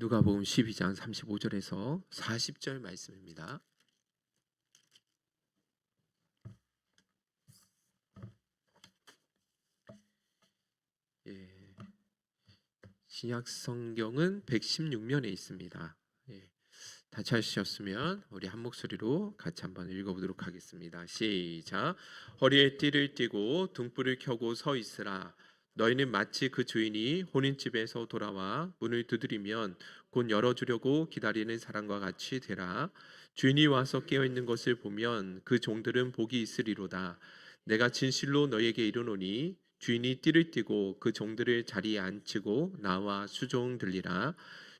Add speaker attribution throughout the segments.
Speaker 1: 누가복음 12장 35절에서 40절 말씀입니다. 예, 신약 성경은 116면에 있습니다. 예, 다 찾으셨으면 우리 한 목소리로 같이 한번 읽어보도록 하겠습니다. 시작. 허리에 띠를 띠고 등불을 켜고 서 있으라. 너희는 마치 그 주인이 혼인집에서 돌아와 문을 두드리면 곧 열어주려고 기다리는 사람과 같이 되라. 주인이 와서 깨어있는 것을 보면 그 종들은 복이 있으리로다. 내가 진실로 너희에게 이르노니 주인이 띠를 띠고 그 종들을 자리에 앉히고 나와 수종 들리라.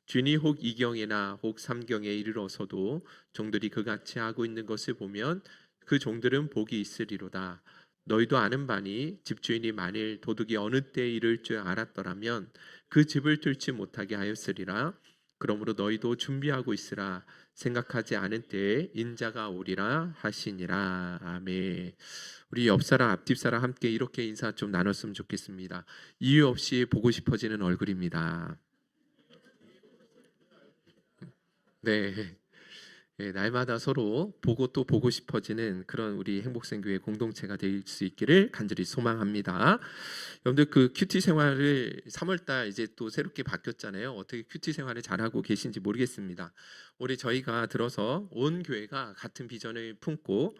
Speaker 1: 주인이 혹 이경에나 혹 삼경에 이르러서도 종들이 그같이 하고 있는 것을 보면 그 종들은 복이 있으리로다. 너희도 아는 바니 집주인이 만일 도둑이 어느 때에 이를 줄 알았더라면 그 집을 뚫지 못하게 하였으리라. 그러므로 너희도 준비하고 있으라. 생각하지 않은 때에 인자가 오리라 하시니라. 아멘. 우리 옆사람 앞뒷사람 함께 이렇게 인사 좀 나눴으면 좋겠습니다. 이유 없이 보고 싶어지는 얼굴입니다. 네. 예, 날마다 서로 보고 또 보고 싶어지는 그런 우리 행복생교회 공동체가 될 수 있기를 간절히 소망합니다. 여러분들 그 큐티 생활을 3월달 이제 또 새롭게 바뀌었잖아요. 어떻게 큐티 생활을 잘하고 계신지 모르겠습니다. 올해 저희가 들어서 온 교회가 같은 비전을 품고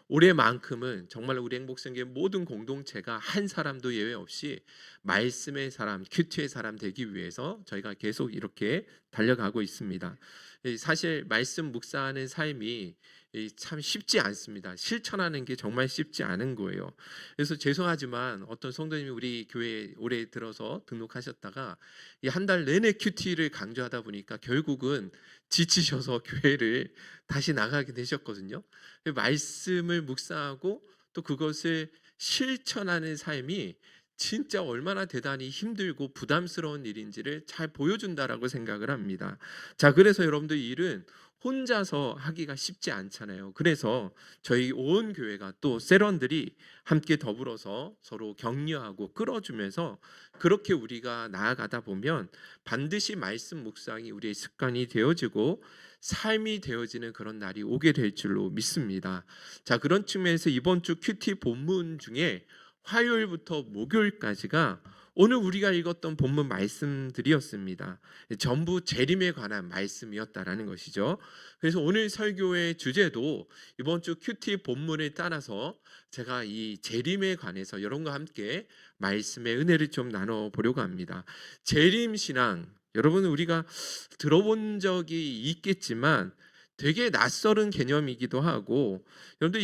Speaker 1: 올해만큼은 정말 우리 행복생교회 모든 공동체가 한 사람도 예외 없이 말씀의 사람, 큐티의 사람 되기 위해서 저희가 계속 이렇게 달려가고 있습니다. 사실 말씀 묵상하는 삶이 참 쉽지 않습니다. 실천하는 게 정말 쉽지 않은 거예요. 그래서 죄송하지만 어떤 성도님이 우리 교회에 올해 들어서 등록하셨다가 한 달 내내 큐티를 강조하다 보니까 결국은 지치셔서 교회를 다시 나가게 되셨거든요. 말씀을 묵상하고 또 그것을 실천하는 삶이 진짜 얼마나 대단히 힘들고 부담스러운 일인지를 잘 보여준다라고 생각을 합니다. 자, 그래서 여러분들 이 일은 혼자서 하기가 쉽지 않잖아요. 그래서 저희 온 교회가 또 세런들이 함께 더불어서 서로 격려하고 끌어주면서 그렇게 우리가 나아가다 보면 반드시 말씀 묵상이 우리의 습관이 되어지고 삶이 되어지는 그런 날이 오게 될 줄로 믿습니다. 자, 그런 측면에서 이번 주 큐티 본문 중에 화요일부터 목요일까지가 오늘 우리가 읽었던 본문 말씀들이었습니다. 전부 재림에 관한 말씀이었다라는 것이죠. 그래서 오늘 설교의 주제도 이번 주 큐티 본문을 따라서 제가 이 재림에 관해서 여러분과 함께 말씀의 은혜를 좀 나눠 보려고 합니다. 재림 신앙, 여러분 우리가 들어본 적이 있겠지만 되게 낯설은 개념이기도 하고 여러분들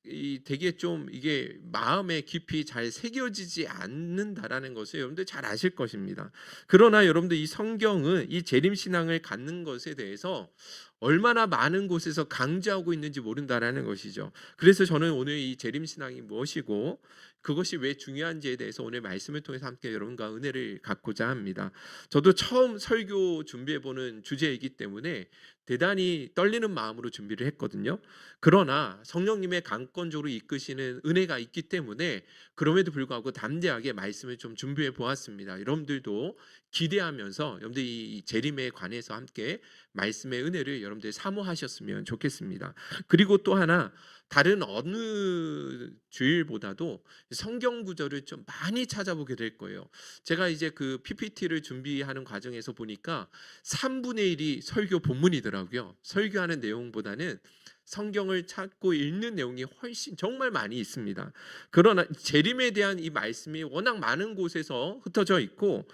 Speaker 1: 이 되게 좀 이게 마음에 깊이 잘 새겨지지 않는다라는 것을 여러분들 잘 아실 것입니다. 그러나 여러분들 이 성경은 이 재림 신앙을 갖는 것에 대해서 얼마나 많은 곳에서 강조하고 있는지 모른다라는 것이죠. 그래서 저는 오늘 이 재림 신앙이 무엇이고 그것이 왜 중요한지에 대해서 오늘 말씀을 통해서 함께 여러분과 은혜를 갖고자 합니다. 저도 처음 설교 준비해 보는 주제이기 때문에 대단히 떨리는 마음으로 준비를 했거든요. 그러나 성령님의 강권적으로 이끄시는 은혜가 있기 때문에 그럼에도 불구하고 담대하게 말씀을 좀 준비해 보았습니다. 여러분들도 기대하면서 여러분들 이 재림에 관해서 함께 말씀의 은혜를 여러분들 사모하셨으면 좋겠습니다. 그리고 또 하나 다른 어느 주일보다도 성경 구절을 좀 많이 찾아보게 될 거예요. 제가 이제 그 PPT를 준비하는 과정에서 보니까 3분의 1이 설교 본문이더라고요. 설교하는 내용보다는 성경을 찾고 읽는 내용이 훨씬 정말 많이 있습니다. 그러나 재림에 대한 이 말씀이 워낙 많은 곳에서 흩어져 있고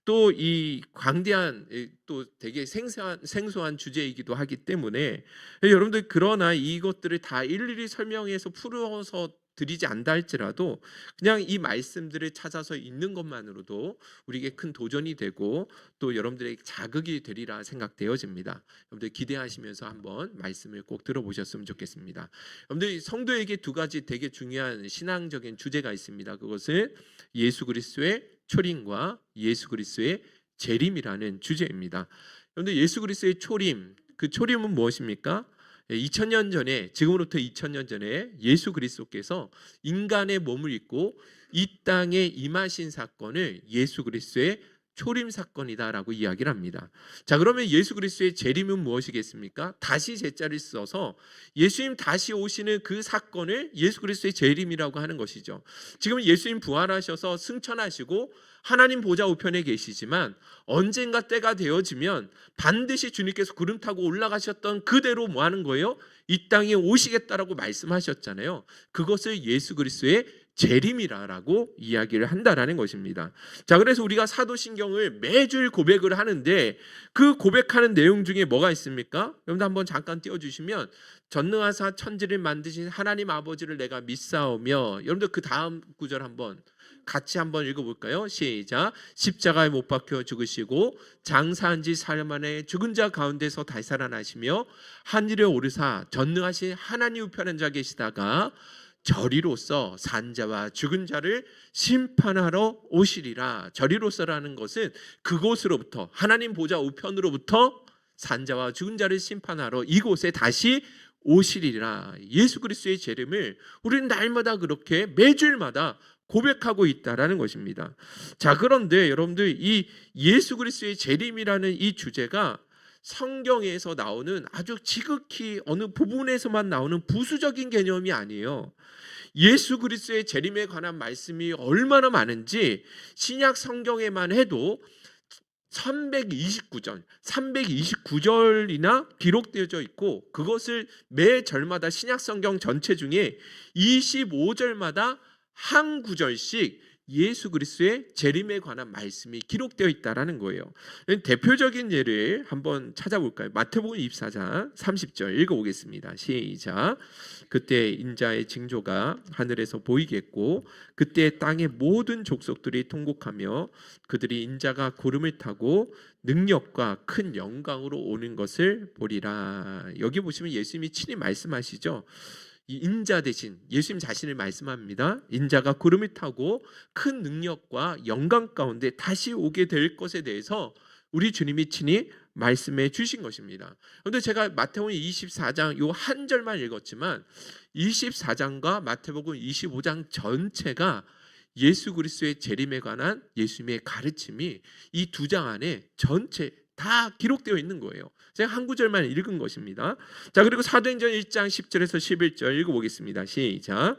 Speaker 1: 또 이 광대한 또 되게 생소한 주제이기도 하기 때문에 여러분들 그러나 이것들을 다 일일이 설명해서 풀어서 드리지 않다 할지라도 그냥 이 말씀들을 찾아서 읽는 것만으로도 우리에게 큰 도전이 되고 또 여러분들에게 자극이 되리라 생각되어집니다. 여러분들 기대하시면서 한번 말씀을 꼭 들어보셨으면 좋겠습니다. 여러분들 성도에게 두 가지 되게 중요한 신앙적인 주제가 있습니다. 그것은 예수 그리스도의 초림과 예수 그리스도의 재림이라는 주제입니다. 그런데 예수 그리스도의 초림, 그 초림은 무엇입니까? 2000년 전에, 지금으로부터 2000년 전에 예수 그리스도께서 인간의 몸을 입고 이 땅에 임하신 사건을 예수 그리스도의 초림 사건이다라고 이야기를 합니다. 자, 그러면 예수 그리스도의 재림은 무엇이겠습니까? 다시 제자를 써서 예수님 다시 오시는 그 사건을 예수 그리스도의 재림이라고 하는 것이죠. 지금 예수님 부활하셔서 승천하시고 하나님 보좌 우편에 계시지만 언젠가 때가 되어지면 반드시 주님께서 구름 타고 올라가셨던 그대로 뭐 하는 거예요? 이 땅에 오시겠다라고 말씀하셨잖아요. 그것을 예수 그리스도의 재림이라고 이야기를 한다라는 것입니다. 자, 그래서 우리가 사도신경을 매주 고백을 하는데 그 고백하는 내용 중에 뭐가 있습니까? 여러분들 한번 잠깐 띄워주시면 전능하사 천지를 만드신 하나님 아버지를 내가 믿사오며, 여러분들 그 다음 구절 한번 같이 한번 읽어볼까요? 시작. 십자가에 못 박혀 죽으시고 장사한 지 사흘 만에 죽은 자 가운데서 다시 살아나시며 하늘에 오르사 전능하신 하나님 우편한 자 계시다가 저리로서 산 자와 죽은 자를 심판하러 오시리라. 저리로서라는 것은 그곳으로부터, 하나님 보좌 우편으로부터 산 자와 죽은 자를 심판하러 이곳에 다시 오시리라. 예수 그리스도의 재림을 우리는 날마다 그렇게 매주일마다 고백하고 있다라는 것입니다. 자, 그런데 여러분들 이 예수 그리스도의 재림이라는 이 주제가 성경에서 나오는 아주 지극히 어느 부분에서만 나오는 부수적인 개념이 아니에요. 예수 그리스도의 재림에 관한 말씀이 얼마나 많은지 신약 성경에만 해도 329절이나 기록되어져 있고, 그것을 매 절마다 신약 성경 전체 중에 25절마다 한 구절씩 예수 그리스도의 재림에 관한 말씀이 기록되어 있다라는 거예요. 대표적인 예를 한번 찾아볼까요? 마태복음 24장 30절 읽어보겠습니다. 시작. 그때 인자의 징조가 하늘에서 보이겠고 그때 땅의 모든 족속들이 통곡하며 그들이 인자가 구름을 타고 능력과 큰 영광으로 오는 것을 보리라. 여기 보시면 예수님이 친히 말씀하시죠. 이 인자 대신 예수님 자신을 말씀합니다. 인자가 구름을 타고 큰 능력과 영광 가운데 다시 오게 될 것에 대해서 우리 주님이 친히 말씀해 주신 것입니다. 그런데 제가 마태복음 24장 요 한 절만 읽었지만 24장과 마태복음 25장 전체가 예수 그리스도의 재림에 관한 예수님의 가르침이 이 두 장 안에 전체 다 기록되어 있는 거예요. 제가 한 구절만 읽은 것입니다. 자, 그리고 사도행전 1장 10절에서 11절 읽어보겠습니다. 시작.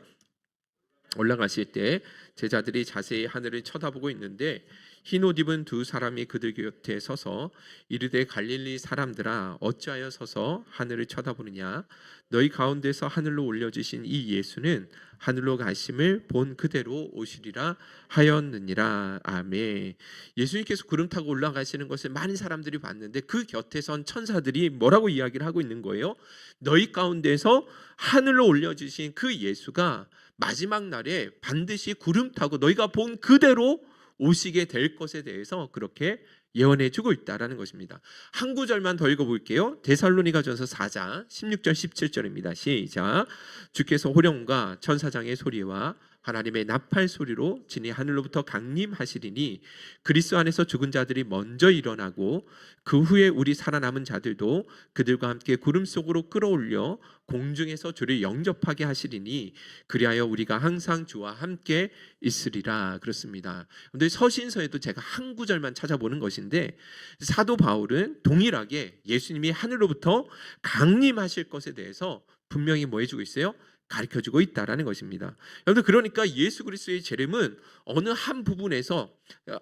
Speaker 1: 올라가실 때 제자들이 자세히 하늘을 쳐다보고 있는데 흰 옷 입은 두 사람이 그들 곁에 서서 이르되 갈릴리 사람들아 어찌하여 서서 하늘을 쳐다보느냐. 너희 가운데서 하늘로 올려주신 이 예수는 하늘로 가심을 본 그대로 오시리라 하였느니라. 아멘. 예수님께서 구름 타고 올라가시는 것을 많은 사람들이 봤는데 그 곁에 선 천사들이 뭐라고 이야기를 하고 있는 거예요? 너희 가운데서 하늘로 올려주신 그 예수가 마지막 날에 반드시 구름 타고 너희가 본 그대로 오시게 될 것에 대해서 그렇게 예언해 주고 있다라는 것입니다. 한 구절만 더 읽어볼게요. 데살로니가전서 4장 16절 17절입니다. 시작. 주께서 호령과 천사장의 소리와 하나님의 나팔 소리로 진이 하늘로부터 강림하시리니 그리스도 안에서 죽은 자들이 먼저 일어나고 그 후에 우리 살아남은 자들도 그들과 함께 구름 속으로 끌어올려 공중에서 주를 영접하게 하시리니 그리하여 우리가 항상 주와 함께 있으리라. 그렇습니다. 그런데 서신서에도 제가 한 구절만 찾아보는 것인데 사도 바울은 동일하게 예수님이 하늘로부터 강림하실 것에 대해서 분명히 뭐 해주고 있어요? 가르쳐주고 있다라는 것입니다. 여러분, 그러니까 예수 그리스도의 재림은 어느 한 부분에서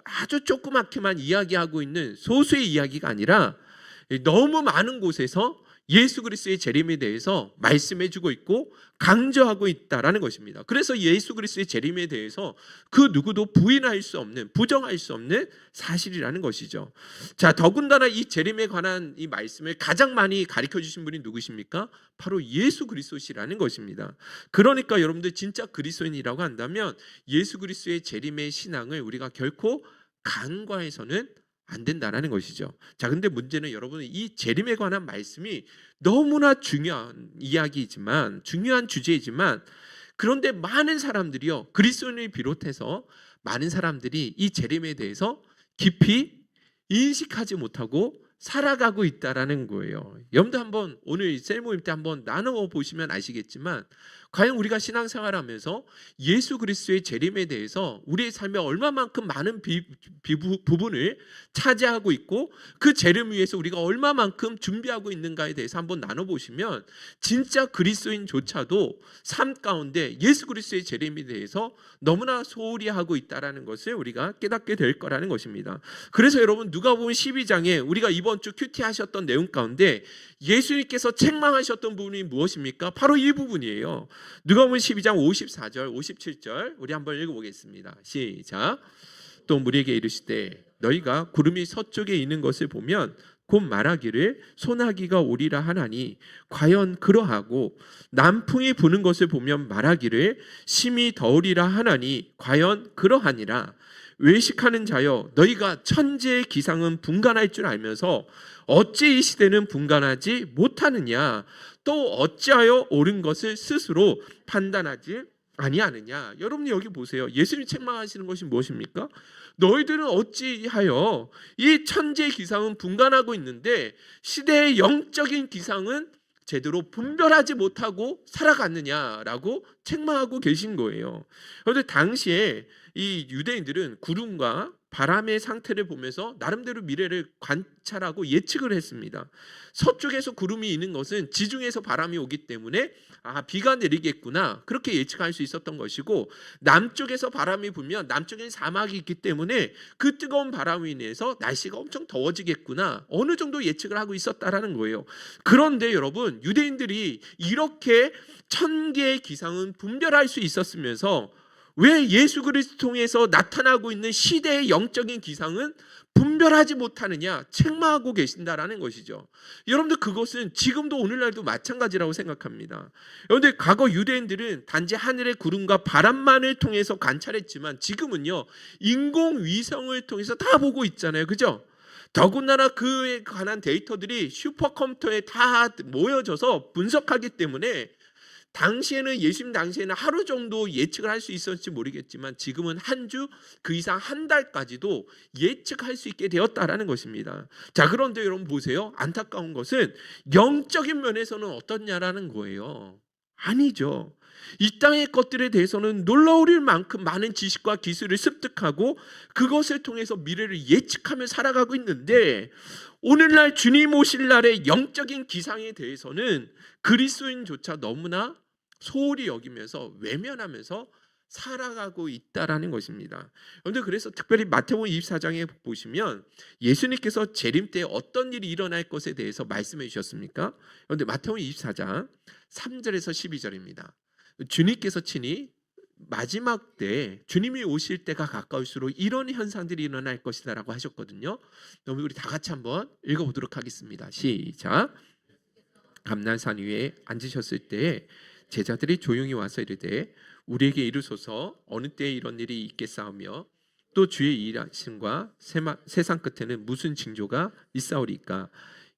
Speaker 1: 아주 조그맣게만 이야기하고 있는 소수의 이야기가 아니라 너무 많은 곳에서 예수 그리스도의 재림에 대해서 말씀해주고 있고 강조하고 있다라는 것입니다. 그래서 예수 그리스도의 재림에 대해서 그 누구도 부인할 수 없는, 부정할 수 없는 사실이라는 것이죠. 자, 더군다나 이 재림에 관한 이 말씀을 가장 많이 가르쳐 주신 분이 누구십니까? 바로 예수 그리스도시라는 것입니다. 그러니까 여러분들 진짜 그리스도인이라고 한다면 예수 그리스도의 재림의 신앙을 우리가 결코 간과해서는 안 된다라는 것이죠. 자, 근데 문제는 여러분 이 재림에 관한 말씀이 너무나 중요한 이야기이지만, 중요한 주제이지만, 그런데 많은 사람들이요, 그리스도인을 비롯해서 많은 사람들이 이 재림에 대해서 깊이 인식하지 못하고 살아가고 있다라는 거예요. 여러분들 한번 오늘 셀 모임 때 한번 나누어 보시면 아시겠지만 과연 우리가 신앙생활하면서 예수 그리스도의 재림에 대해서 우리의 삶에 얼마만큼 많은 부분을 차지하고 있고 그 재림 위해서 우리가 얼마만큼 준비하고 있는가에 대해서 한번 나눠보시면 진짜 그리스도인조차도 삶 가운데 예수 그리스도의 재림에 대해서 너무나 소홀히 하고 있다는 것을 우리가 깨닫게 될 거라는 것입니다. 그래서 여러분 누가복음 12장에 우리가 이번 주 큐티 하셨던 내용 가운데 예수님께서 책망하셨던 부분이 무엇입니까? 바로 이 부분이에요. 누가복음 12장 54절 57절 우리 한번 읽어보겠습니다. 시작. 또 무리에게 이르시되 너희가 구름이 서쪽에 있는 것을 보면 곧 말하기를 소나기가 오리라 하나니 과연 그러하고 남풍이 부는 것을 보면 말하기를 심히 더우리라 하나니 과연 그러하니라. 외식하는 자여 너희가 천지의 기상은 분간할 줄 알면서 어찌 이 시대는 분간하지 못하느냐. 또 어찌하여 옳은 것을 스스로 판단하지 아니하느냐. 여러분이 여기 보세요. 예수님이 책망하시는 것이 무엇입니까? 너희들은 어찌하여 이 천지의 기상은 분간하고 있는데 시대의 영적인 기상은 제대로 분별하지 못하고 살아갔느냐라고 책망하고 계신 거예요. 그런데 당시에 이 유대인들은 구름과 바람의 상태를 보면서 나름대로 미래를 관찰하고 예측을 했습니다. 서쪽에서 구름이 있는 것은 지중해에서 바람이 오기 때문에 비가 내리겠구나 그렇게 예측할 수 있었던 것이고, 남쪽에서 바람이 불면 남쪽에는 사막이 있기 때문에 그 뜨거운 바람으로 인해서 날씨가 엄청 더워지겠구나 어느 정도 예측을 하고 있었다라는 거예요. 그런데 여러분 유대인들이 이렇게 천개의 기상은 분별할 수 있었으면서 왜 예수 그리스도 통해서 나타나고 있는 시대의 영적인 기상은 분별하지 못하느냐 책망하고 계신다라는 것이죠. 여러분들 그것은 지금도 오늘날도 마찬가지라고 생각합니다. 그런데 과거 유대인들은 단지 하늘의 구름과 바람만을 통해서 관찰했지만 지금은요 인공위성을 통해서 다 보고 있잖아요. 그죠? 더군다나 그에 관한 데이터들이 슈퍼컴퓨터에 다 모여져서 분석하기 때문에 당시에는 예수님 당시에는 하루 정도 예측을 할 수 있었을지 모르겠지만 지금은 한 주 그 이상 한 달까지도 예측할 수 있게 되었다라는 것입니다. 자, 그런데 여러분 보세요. 안타까운 것은 영적인 면에서는 어떻냐라는 거예요. 아니죠. 이 땅의 것들에 대해서는 놀라울 만큼 많은 지식과 기술을 습득하고 그것을 통해서 미래를 예측하며 살아가고 있는데 오늘날 주님 오실 날의 영적인 기상에 대해서는 그리스도인조차 너무나 소홀히 여기면서 외면하면서 살아가고 있다라는 것입니다. 그런데 그래서 특별히 마태복음 24장에 보시면 예수님께서 재림 때 어떤 일이 일어날 것에 대해서 말씀해 주셨습니까? 그런데 마태복음 24장 3절에서 12절입니다. 주님께서 친히 마지막 때 주님이 오실 때가 가까울수록 이런 현상들이 일어날 것이다 라고 하셨거든요. 그럼 우리 다 같이 한번 읽어보도록 하겠습니다. 시작. 감난산 위에 앉으셨을 때에 제자들이 조용히 와서 이르되 우리에게 이르소서 어느 때에 이런 일이 있겠사오며 또 주의 일하심과 세상 끝에는 무슨 징조가 있사오리까.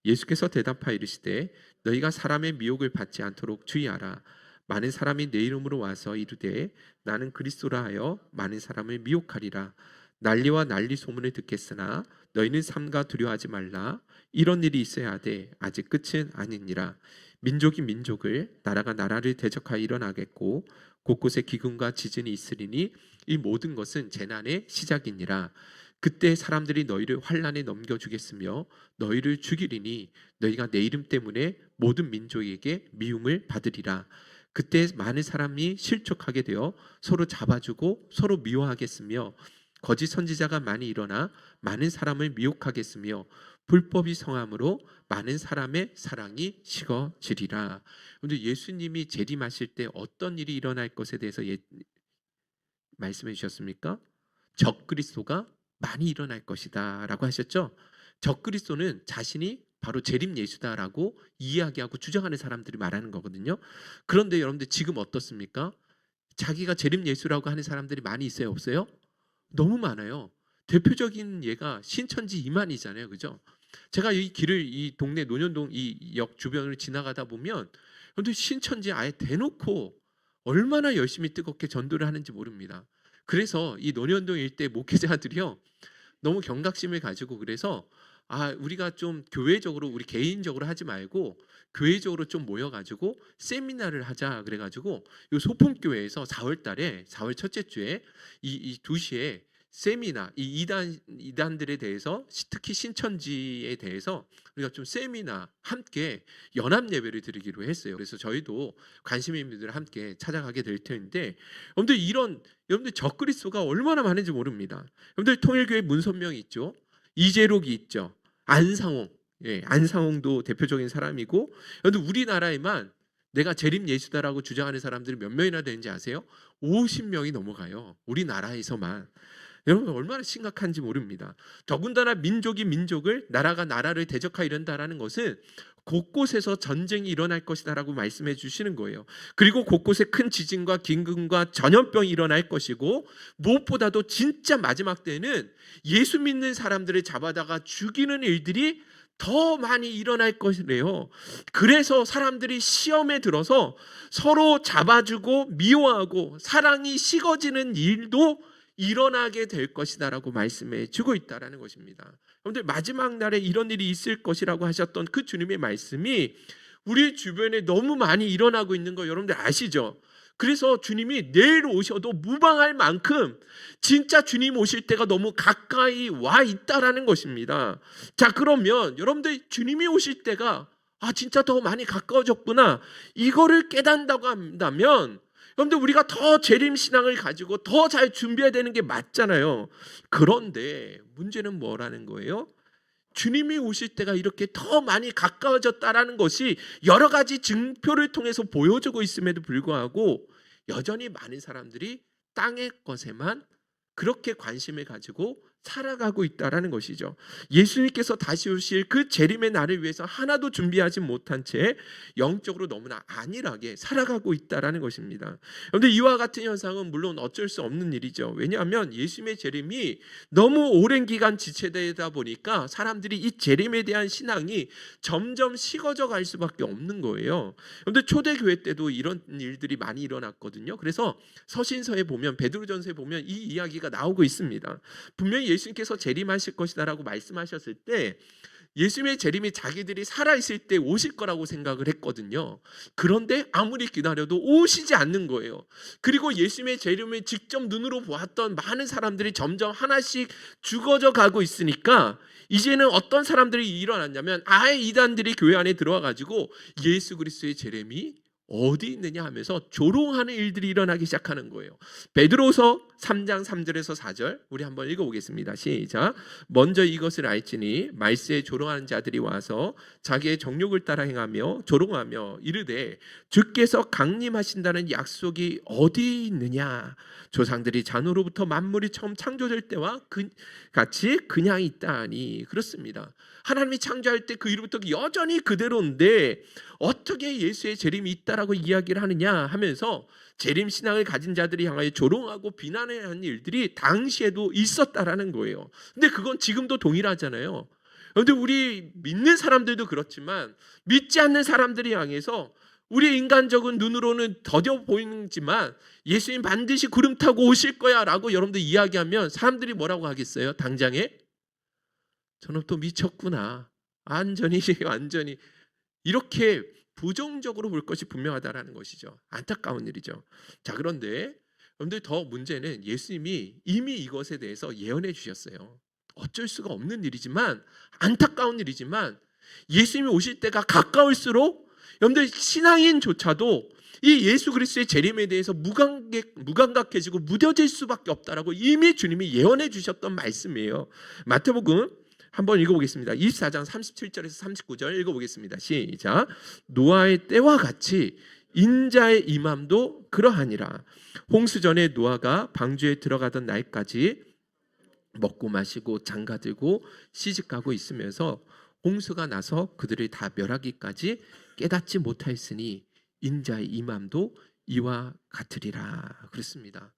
Speaker 1: 예수께서 대답하여 이르시되 너희가 사람의 미혹을 받지 않도록 주의하라. 많은 사람이 내 이름으로 와서 이르되 나는 그리스도라 하여 많은 사람을 미혹하리라. 난리와 난리 소문을 듣겠으나 너희는 삼가 두려워하지 말라. 이런 일이 있어야 하되 아직 끝은 아니니라. 민족이 민족을 나라가 나라를 대적하여 일어나겠고 곳곳에 기근과 지진이 있으리니 이 모든 것은 재난의 시작이니라. 그때 사람들이 너희를 환난에 넘겨주겠으며 너희를 죽이리니 너희가 내 이름 때문에 모든 민족에게 미움을 받으리라. 그때 많은 사람이 실족하게 되어 서로 잡아주고 서로 미워하겠으며 거짓 선지자가 많이 일어나 많은 사람을 미혹하겠으며 불법이 성함으로 많은 사람의 사랑이 식어지리라. 그런데 예수님이 재림하실 때 어떤 일이 일어날 것에 대해서 말씀해 주셨습니까? 적그리스도가 많이 일어날 것이다 라고 하셨죠. 적그리스도는 자신이 바로 재림 예수다라고 이야기하고 주장하는 사람들이 말하는 거거든요. 그런데 여러분들 지금 어떻습니까? 자기가 재림 예수라고 하는 사람들이 많이 있어요, 없어요? 너무 많아요. 대표적인 예가 신천지 이만희잖아요, 그죠? 제가 이 길을 이 동네 논현동 이 역 주변을 지나가다 보면 근데 신천지 아예 대놓고 얼마나 열심히 뜨겁게 전도를 하는지 모릅니다. 그래서 이 논현동 일대 목회자들이요 너무 경각심을 가지고 그래서 우리가 좀 교회적으로 우리 개인적으로 하지 말고 교회적으로 좀 모여가지고 세미나를 하자 그래가지고 요 소품교회에서 4월 달에 4월 첫째 주에 이 2시에 세미나 이 이단들에 대해서 특히 신천지에 대해서 우리가 좀 세미나 함께 연합 예배를 드리기로 했어요. 그래서 저희도 관심 있는 분들 함께 찾아가게 될 텐데 여러분들 적그리스도가 얼마나 많은지 모릅니다. 여러분들 통일교회 문선명이 있죠. 이재록이 있죠. 안상홍, 안상홍도 대표적인 사람이고, 여러분 우리나라에만 내가 재림 예수다라고 주장하는 사람들이 몇 명이나 되는지 아세요? 50명이 넘어가요. 우리나라에서만. 여러분 얼마나 심각한지 모릅니다. 더군다나 민족이 민족을, 나라가 나라를 대적하여 이른다라는 것은 곳곳에서 전쟁이 일어날 것이다라고 말씀해 주시는 거예요. 그리고 곳곳에 큰 지진과 긴급과 전염병이 일어날 것이고, 무엇보다도 진짜 마지막 때는 예수 믿는 사람들을 잡아다가 죽이는 일들이 더 많이 일어날 것이래요. 그래서 사람들이 시험에 들어서 서로 잡아주고 미워하고 사랑이 식어지는 일도 일어나게 될 것이다라고 말씀해 주고 있다라는 것입니다. 여러분들 마지막 날에 이런 일이 있을 것이라고 하셨던 그 주님의 말씀이 우리 주변에 너무 많이 일어나고 있는 거 여러분들 아시죠? 그래서 주님이 내일 오셔도 무방할 만큼 진짜 주님 오실 때가 너무 가까이 와 있다라는 것입니다. 자, 그러면 여러분들 주님이 오실 때가 진짜 더 많이 가까워졌구나, 이거를 깨닫는다고 한다면 여러분들 우리가 더 재림 신앙을 가지고 더 잘 준비해야 되는 게 맞잖아요. 그런데 문제는 뭐라는 거예요? 주님이 오실 때가 이렇게 더 많이 가까워졌다라는 것이 여러 가지 증표를 통해서 보여주고 있음에도 불구하고 여전히 많은 사람들이 땅의 것에만 그렇게 관심을 가지고 살아가고 있다라는 것이죠. 예수님께서 다시 오실 그 재림의 날을 위해서 하나도 준비하지 못한 채 영적으로 너무나 안일하게 살아가고 있다라는 것입니다. 그런데 이와 같은 현상은 물론 어쩔 수 없는 일이죠. 왜냐하면 예수님의 재림이 너무 오랜 기간 지체되다 보니까 사람들이 이 재림에 대한 신앙이 점점 식어져 갈 수밖에 없는 거예요. 그런데 초대교회 때도 이런 일들이 많이 일어났거든요. 그래서 서신서에 보면, 베드로전서에 보면 이 이야기가 나오고 있습니다. 분명히 예수님께서 재림하실 것이다라고 말씀하셨을 때 예수님의 재림이 자기들이 살아있을 때 오실 거라고 생각을 했거든요. 그런데 아무리 기다려도 오시지 않는 거예요. 그리고 예수님의 재림을 직접 눈으로 보았던 많은 사람들이 점점 하나씩 죽어져 가고 있으니까 이제는 어떤 사람들이 일어났냐면 아예 이단들이 교회 안에 들어와 가지고 예수 그리스도의 재림이 어디 있느냐 하면서 조롱하는 일들이 일어나기 시작하는 거예요. 베드로서 3장 3절에서 4절 우리 한번 읽어보겠습니다. 시작. 먼저 이것을 알지니 말세에 조롱하는 자들이 와서 자기의 정욕을 따라 행하며 조롱하며 이르되 주께서 강림하신다는 약속이 어디 있느냐. 조상들이 잔으로부터 만물이 처음 창조될 때와 같이 그냥 있다니. 그렇습니다. 하나님이 창조할 때 그 이후부터 여전히 그대로인데 어떻게 예수의 재림이 있다라고 이야기를 하느냐 하면서 재림 신앙을 가진 자들이 향하여 조롱하고 비난하는 일들이 당시에도 있었다라는 거예요. 근데 그건 지금도 동일하잖아요. 그런데 우리 믿는 사람들도 그렇지만 믿지 않는 사람들이 향해서 우리 인간적인 눈으로는 더뎌 보이지만 예수님 반드시 구름 타고 오실 거야 라고 여러분들 이야기하면 사람들이 뭐라고 하겠어요? 당장에 저는 또 미쳤구나, 완전히 이렇게 부정적으로 볼 것이 분명하다라는 것이죠. 안타까운 일이죠. 자, 그런데 여러분들 더 문제는 예수님이 이미 이것에 대해서 예언해 주셨어요. 어쩔 수가 없는 일이지만, 안타까운 일이지만 예수님이 오실 때가 가까울수록 여러분들 신앙인조차도 이 예수 그리스도의 재림에 대해서 무감각해지고 무뎌질 수밖에 없다라고 이미 주님이 예언해 주셨던 말씀이에요. 마태복음 한번 읽어보겠습니다. 24장 37절에서 39절 읽어보겠습니다. 시작. 노아의 때와 같이 인자의 임함도 그러하니라. 홍수전에 노아가 방주에 들어가던 날까지 먹고 마시고 장가들고 시집가고 있으면서 홍수가 나서 그들을 다 멸하기까지 깨닫지 못하였으니 인자의 임함도 이와 같으리라. 그렇습니다.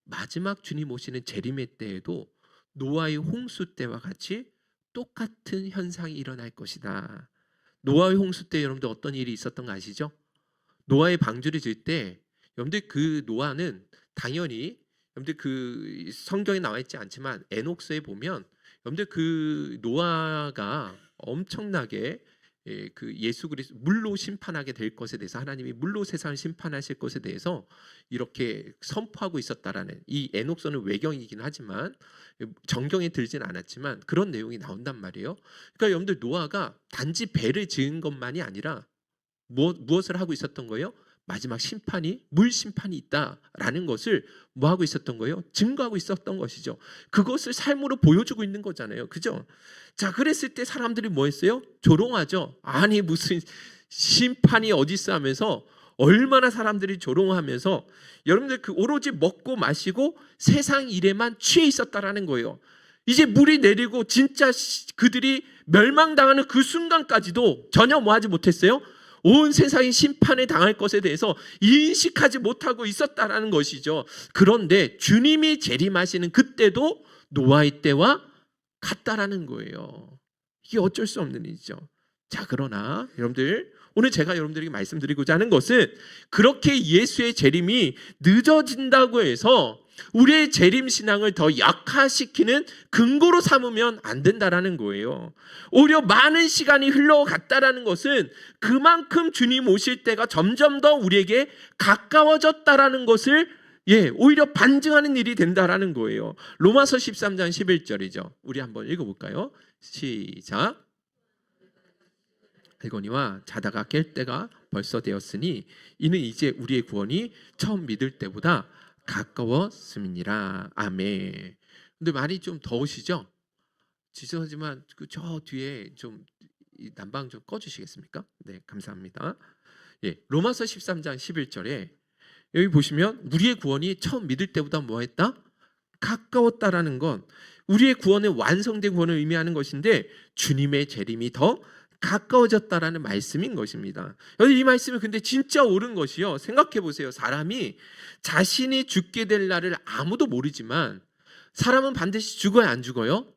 Speaker 1: 마지막 주님 오시는 재림의 때에도 노아의 홍수 때와 같이 똑같은 현상이 일어날 것이다. 노아의 홍수 때 여러분들 어떤 일이 있었던 거 아시죠? 노아의 방주를 질 때 여러분들 그 노아는 당연히 여러분들 그 성경에 나와 있지 않지만 에녹서에 보면 여러분들 그 노아가 엄청나게 그 예수 그리스도 물로 심판하게 될 것에 대해서 하나님이 물로 세상을 심판하실 것에 대해서 이렇게 선포하고 있었다라는 이 에녹서는 외경이긴 하지만 정경에 들진 않았지만 그런 내용이 나온단 말이에요. 그러니까 여러분들 노아가 단지 배를 지은 것만이 아니라 무엇을 하고 있었던 거예요? 마지막 심판이 물 심판이 있다라는 것을 뭐 하고 있었던 거예요? 증거하고 있었던 것이죠. 그것을 삶으로 보여주고 있는 거잖아요. 그죠? 자, 그랬을 때 사람들이 뭐 했어요? 조롱하죠. 아니 무슨 심판이 어디 있어 하면서 얼마나 사람들이 조롱하면서 여러분들 그 오로지 먹고 마시고 세상 일에만 취해 있었다라는 거예요. 이제 물이 내리고 진짜 그들이 멸망당하는 그 순간까지도 전혀 뭐 하지 못했어요? 온 세상이 심판에 당할 것에 대해서 인식하지 못하고 있었다라는 것이죠. 그런데 주님이 재림하시는 그때도 노아의 때와 같다라는 거예요. 이게 어쩔 수 없는 일이죠. 자, 그러나 여러분들 오늘 제가 여러분들에게 말씀드리고자 하는 것은 그렇게 예수의 재림이 늦어진다고 해서 우리의 재림 신앙을 더 약화시키는 근거로 삼으면 안 된다라는 거예요. 오히려 많은 시간이 흘러갔다라는 것은 그만큼 주님 오실 때가 점점 더 우리에게 가까워졌다라는 것을 오히려 반증하는 일이 된다라는 거예요. 로마서 13장 11절이죠. 우리 한번 읽어볼까요? 시작. 알거니와 자다가 깰 때가 벌써 되었으니 이는 이제 우리의 구원이 처음 믿을 때보다 가까웠음이니라. 아멘. 근데 많이 좀 더우시죠? 죄송하지만 저 뒤에 좀 난방 좀 꺼주시겠습니까? 네, 감사합니다. 로마서 13장 11절에 여기 보시면 우리의 구원이 처음 믿을 때보다 뭐했다? 가까웠다라는 건 우리의 구원은 완성된 구원을 의미하는 것인데 주님의 재림이 더 가까워졌다라는 말씀인 것입니다. 이 말씀은 근데 진짜 옳은 것이요. 생각해 보세요. 사람이 자신이 죽게 될 날을 아무도 모르지만 사람은 반드시 죽어야 안 죽어요?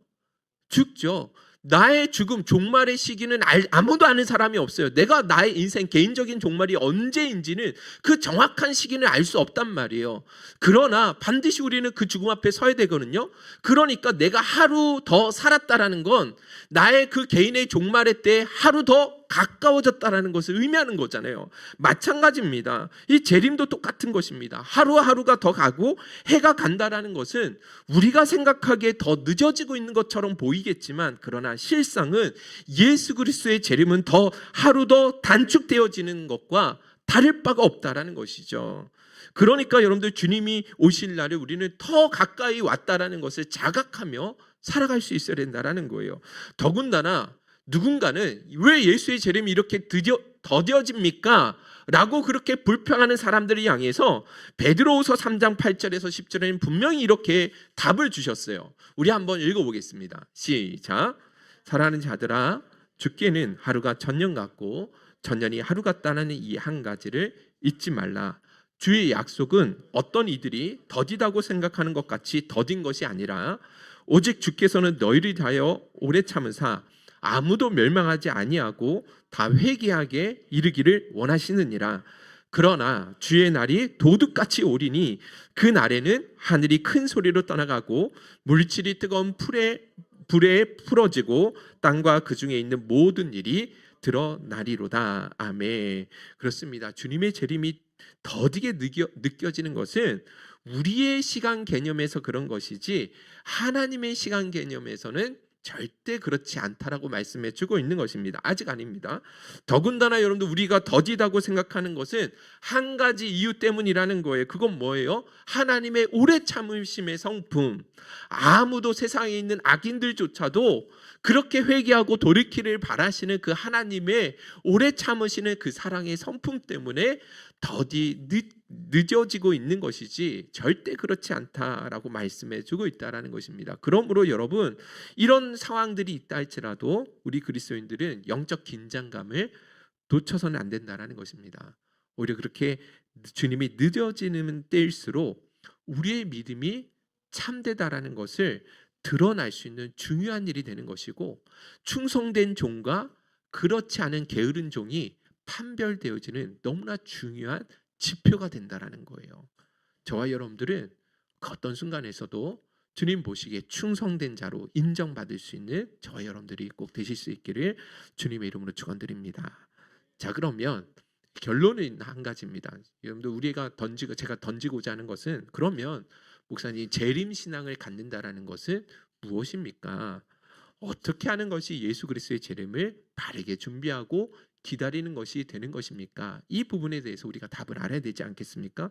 Speaker 1: 죽죠. 나의 죽음, 종말의 시기는 아무도 아는 사람이 없어요. 내가 나의 인생 개인적인 종말이 언제인지는 그 정확한 시기는 알 수 없단 말이에요. 그러나 반드시 우리는 그 죽음 앞에 서야 되거든요. 그러니까 내가 하루 더 살았다라는 건 나의 그 개인의 종말의 때 하루 더 가까워졌다라는 것을 의미하는 거잖아요. 마찬가지입니다. 이 재림도 똑같은 것입니다. 하루하루가 더 가고 해가 간다라는 것은 우리가 생각하기에 더 늦어지고 있는 것처럼 보이겠지만 그러나 실상은 예수 그리스도의 재림은 더 하루 더 단축되어지는 것과 다를 바가 없다라는 것이죠. 그러니까 여러분들 주님이 오실 날에 우리는 더 가까이 왔다라는 것을 자각하며 살아갈 수 있어야 된다라는 거예요. 더군다나 누군가는 왜 예수의 재림이 이렇게 더뎌집니까? 라고 그렇게 불평하는 사람들을 향해서 베드로후서 3장 8절에서 10절에는 분명히 이렇게 답을 주셨어요. 우리 한번 읽어보겠습니다. 시작. 사랑하는 자들아, 죽게는 하루가 천년 같고 천년이 하루 같다는 이 한 가지를 잊지 말라. 주의 약속은 어떤 이들이 더디다고 생각하는 것 같이 더딘 것이 아니라 오직 주께서는 너희를 위하여 오래 참으사 아무도 멸망하지 아니하고 다 회개하게 이르기를 원하시느니라. 그러나 주의 날이 도둑같이 오리니 그 날에는 하늘이 큰 소리로 떠나가고 물질이 뜨거운 불에 풀어지고 땅과 그 중에 있는 모든 일이 드러나리로다. 아멘. 그렇습니다. 주님의 재림이 더디게 느껴지는 것은 우리의 시간 개념에서 그런 것이지 하나님의 시간 개념에서는 절대 그렇지 않다라고 말씀해 주고 있는 것입니다. 아직 아닙니다. 더군다나 여러분들 우리가 더디다고 생각하는 것은 한 가지 이유 때문이라는 거예요. 그건 뭐예요? 하나님의 오래 참으심의 성품. 아무도 세상에 있는 악인들조차도 그렇게 회개하고 돌이키를 바라시는 그 하나님의 오래 참으시는 그 사랑의 성품 때문에 늦어지고 있는 것이지 절대 그렇지 않다라고 말씀해 주고 있다라는 것입니다. 그러므로 여러분 이런 상황들이 있다 할지라도 우리 그리스도인들은 영적 긴장감을 놓쳐서는 안 된다라는 것입니다. 오히려 그렇게 주님이 늦어지는 때일수록 우리의 믿음이 참되다라는 것을 드러날 수 있는 중요한 일이 되는 것이고 충성된 종과 그렇지 않은 게으른 종이 판별되어지는 너무나 중요한 지표가 된다라는 거예요. 저와 여러분들은 그 어떤 순간에서도 주님 보시기에 충성된 자로 인정받을 수 있는 저와 여러분들이 꼭 되실 수 있기를 주님의 이름으로 축원드립니다. 자, 그러면 결론은 한 가지입니다. 여러분들 제가 던지고자 하는 것은, 그러면 목사님 재림 신앙을 갖는다라는 것은 무엇입니까? 어떻게 하는 것이 예수 그리스도의 재림을 바르게 준비하고 기다리는 것이 되는 것입니까? 이 부분에 대해서 우리가 답을 알아야 되지 않겠습니까?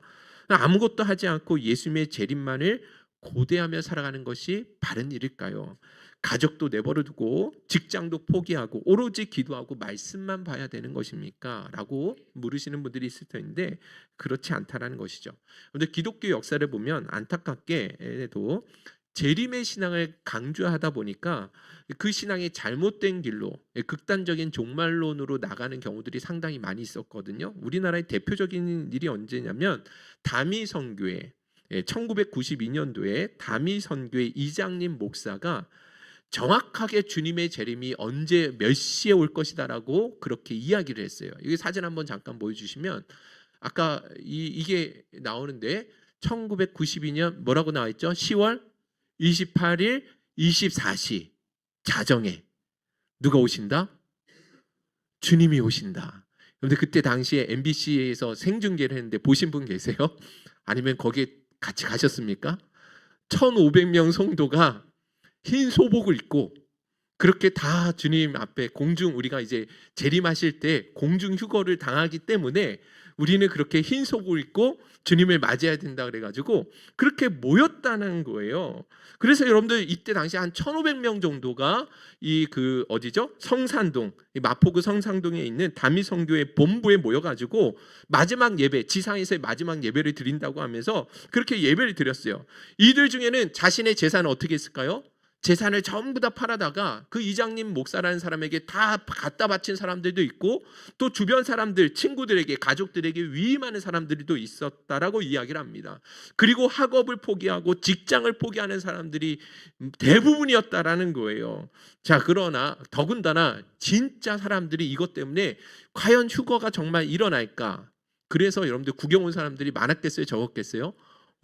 Speaker 1: 아무것도 하지 않고 예수님의 재림만을 고대하며 살아가는 것이 바른 일일까요? 가족도 내버려두고 직장도 포기하고 오로지 기도하고 말씀만 봐야 되는 것입니까? 라고 물으시는 분들이 있을 텐데, 그렇지 않다라는 것이죠. 그런데 기독교 역사를 보면 안타깝게도 재림의 신앙을 강조하다 보니까 그 신앙이 잘못된 길로 극단적인 종말론으로 나가는 경우들이 상당히 많이 있었거든요. 우리나라의 대표적인 일이 언제냐면 다미선교회, 1992년도에 다미선교회 이장님 목사가 정확하게 주님의 재림이 언제 몇 시에 올 것이다라고 그렇게 이야기를 했어요. 여기 사진 한번 잠깐 보여주시면 아까 이게 나오는데 1992년 뭐라고 나와 있죠? 10월 28일 24시 자정에 누가 오신다? 주님이 오신다. 그런데 그때 당시에 MBC에서 생중계를 했는데 보신 분 계세요? 아니면 거기에 같이 가셨습니까? 1,500명 성도가 흰 소복을 입고 그렇게 다 주님 앞에 우리가 이제 재림하실 때 공중 휴거를 당하기 때문에 우리는 그렇게 흰 속을 입고 주님을 맞이해야 된다 그래가지고 그렇게 모였다는 거예요. 그래서 여러분들 이때 당시 한 1,500명 정도가 어디죠? 성산동, 마포구 성산동에 있는 다미선교회 본부에 모여가지고 마지막 예배, 지상에서의 마지막 예배를 드린다고 하면서 그렇게 예배를 드렸어요. 이들 중에는 자신의 재산은 어떻게 했을까요? 재산을 전부 다 팔아다가 그 이장님 목사라는 사람에게 다 갖다 바친 사람들도 있고, 또 주변 사람들, 친구들에게, 가족들에게 위임하는 사람들도 있었다라고 이야기를 합니다. 그리고 학업을 포기하고 직장을 포기하는 사람들이 대부분이었다라는 거예요. 자, 그러나 더군다나 진짜 사람들이 이것 때문에 과연 휴거가 정말 일어날까? 그래서 여러분들 구경 온 사람들이 많았겠어요, 적었겠어요?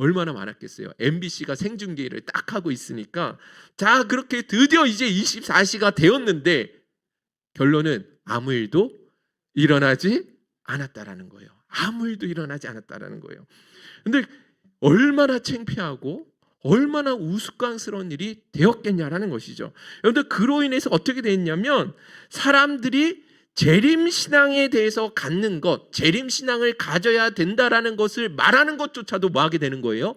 Speaker 1: 얼마나 많았겠어요. MBC가 생중계를 딱 하고 있으니까. 자, 그렇게 드디어 이제 24시가 되었는데 결론은 아무 일도 일어나지 않았다라는 거예요. 아무 일도 일어나지 않았다라는 거예요. 근데 얼마나 창피하고 얼마나 우스꽝스러운 일이 되었겠냐라는 것이죠. 여러분들, 그로 인해서 어떻게 됐냐면 사람들이 재림신앙에 대해서 갖는 것, 재림신앙을 가져야 된다라는 것을 말하는 것조차도 뭐 하게 되는 거예요?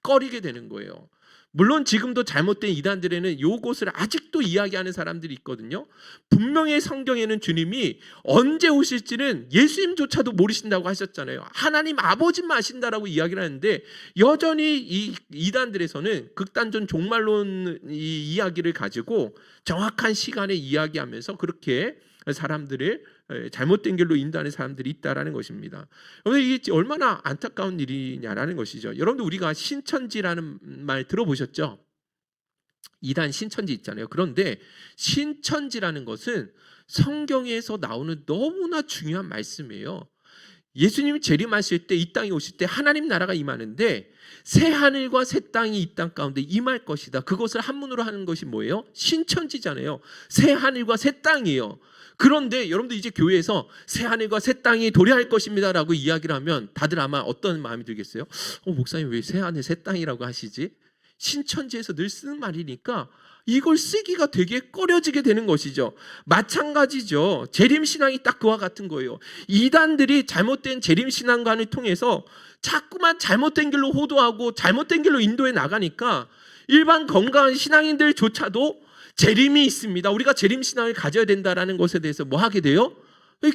Speaker 1: 꺼리게 되는 거예요. 물론 지금도 잘못된 이단들에는 이것을 아직도 이야기하는 사람들이 있거든요. 분명히 성경에는 주님이 언제 오실지는 예수님조차도 모르신다고 하셨잖아요. 하나님 아버지만 아신다라고 이야기를 하는데 여전히 이 이단들에서는 극단적 종말론 이야기를 가지고 정확한 시간에 이야기하면서 그렇게 사람들을 잘못된 길로 인도하는 사람들이 있다라는 것입니다. 이게 얼마나 안타까운 일이냐라는 것이죠. 여러분들, 우리가 신천지라는 말 들어보셨죠? 이단 신천지 있잖아요. 그런데 신천지라는 것은 성경에서 나오는 너무나 중요한 말씀이에요. 예수님이 재림하실 때, 이 땅에 오실 때 하나님 나라가 임하는데 새 하늘과 새 땅이 이 땅 가운데 임할 것이다. 그것을 한문으로 하는 것이 뭐예요? 신천지잖아요. 새 하늘과 새 땅이에요. 그런데 여러분들, 이제 교회에서 새 하늘과 새 땅이 도래할 것입니다 라고 이야기를 하면 다들 아마 어떤 마음이 들겠어요? 목사님 왜 새 하늘 새 땅이라고 하시지? 신천지에서 늘 쓰는 말이니까 이걸 쓰기가 되게 꺼려지게 되는 것이죠. 마찬가지죠. 재림신앙이 딱 그와 같은 거예요. 이단들이 잘못된 재림신앙관을 통해서 자꾸만 잘못된 길로 호도하고 잘못된 길로 인도해 나가니까 일반 건강한 신앙인들조차도 재림이 있습니다, 우리가 재림신앙을 가져야 된다라는 것에 대해서 뭐 하게 돼요?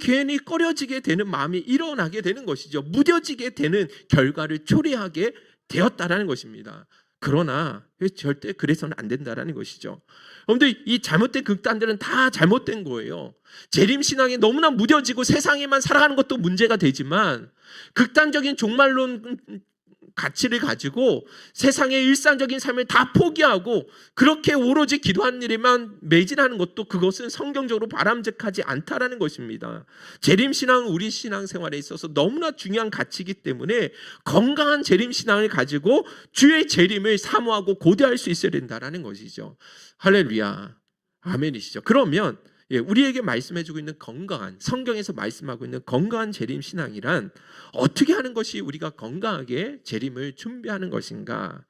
Speaker 1: 괜히 꺼려지게 되는 마음이 일어나게 되는 것이죠. 무뎌지게 되는 결과를 초래하게 되었다라는 것입니다. 그러나 절대 그래서는 안 된다라는 것이죠. 그런데 이 잘못된 극단들은 다 잘못된 거예요. 재림신앙이 너무나 무뎌지고 세상에만 살아가는 것도 문제가 되지만 극단적인 종말론 가치를 가지고 세상의 일상적인 삶을 다 포기하고 그렇게 오로지 기도하는 일에만 매진하는 것도 그것은 성경적으로 바람직하지 않다라는 것입니다. 재림신앙은 우리 신앙생활에 있어서 너무나 중요한 가치이기 때문에 건강한 재림신앙을 가지고 주의 재림을 사모하고 고대할 수 있어야 된다는 것이죠. 할렐루야. 아멘이시죠. 그러면 우리에게 말씀해주고 있는 건강한, 성경에서 말씀하고 있는 건강한 재림신앙이란 어떻게 하는 것이 우리가 건강하게 재림을 준비하는 것인가?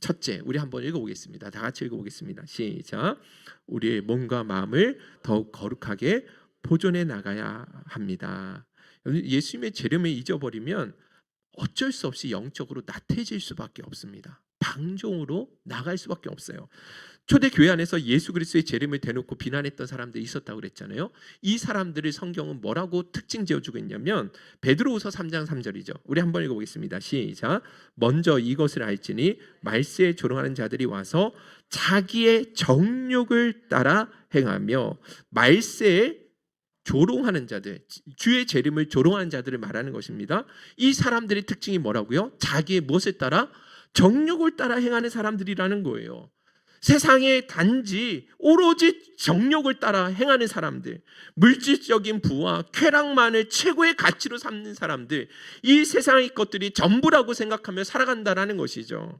Speaker 1: 첫째, 우리 한번 읽어보겠습니다. 다 같이 읽어보겠습니다. 시작. 우리의 몸과 마음을 더욱 거룩하게 보존해 나가야 합니다. 예수님의 재림을 잊어버리면 어쩔 수 없이 영적으로 나태해질 수밖에 없습니다. 방종으로 나갈 수밖에 없어요. 초대 교회 안에서 예수 그리스도의 재림을 대놓고 비난했던 사람들이 있었다고 그랬잖아요. 이 사람들을 성경은 뭐라고 특징 지어주고 있냐면 베드로후서 3장 3절이죠. 우리 한번 읽어보겠습니다. 시작. 먼저 이것을 알지니 말세에 조롱하는 자들이 와서 자기의 정욕을 따라 행하며, 말세에 조롱하는 자들, 주의 재림을 조롱하는 자들을 말하는 것입니다. 이 사람들의 특징이 뭐라고요? 자기의 무엇을 따라? 정욕을 따라 행하는 사람들이라는 거예요. 세상에 단지 오로지 정욕을 따라 행하는 사람들, 물질적인 부와 쾌락만을 최고의 가치로 삼는 사람들, 이 세상의 것들이 전부라고 생각하며 살아간다는 것이죠.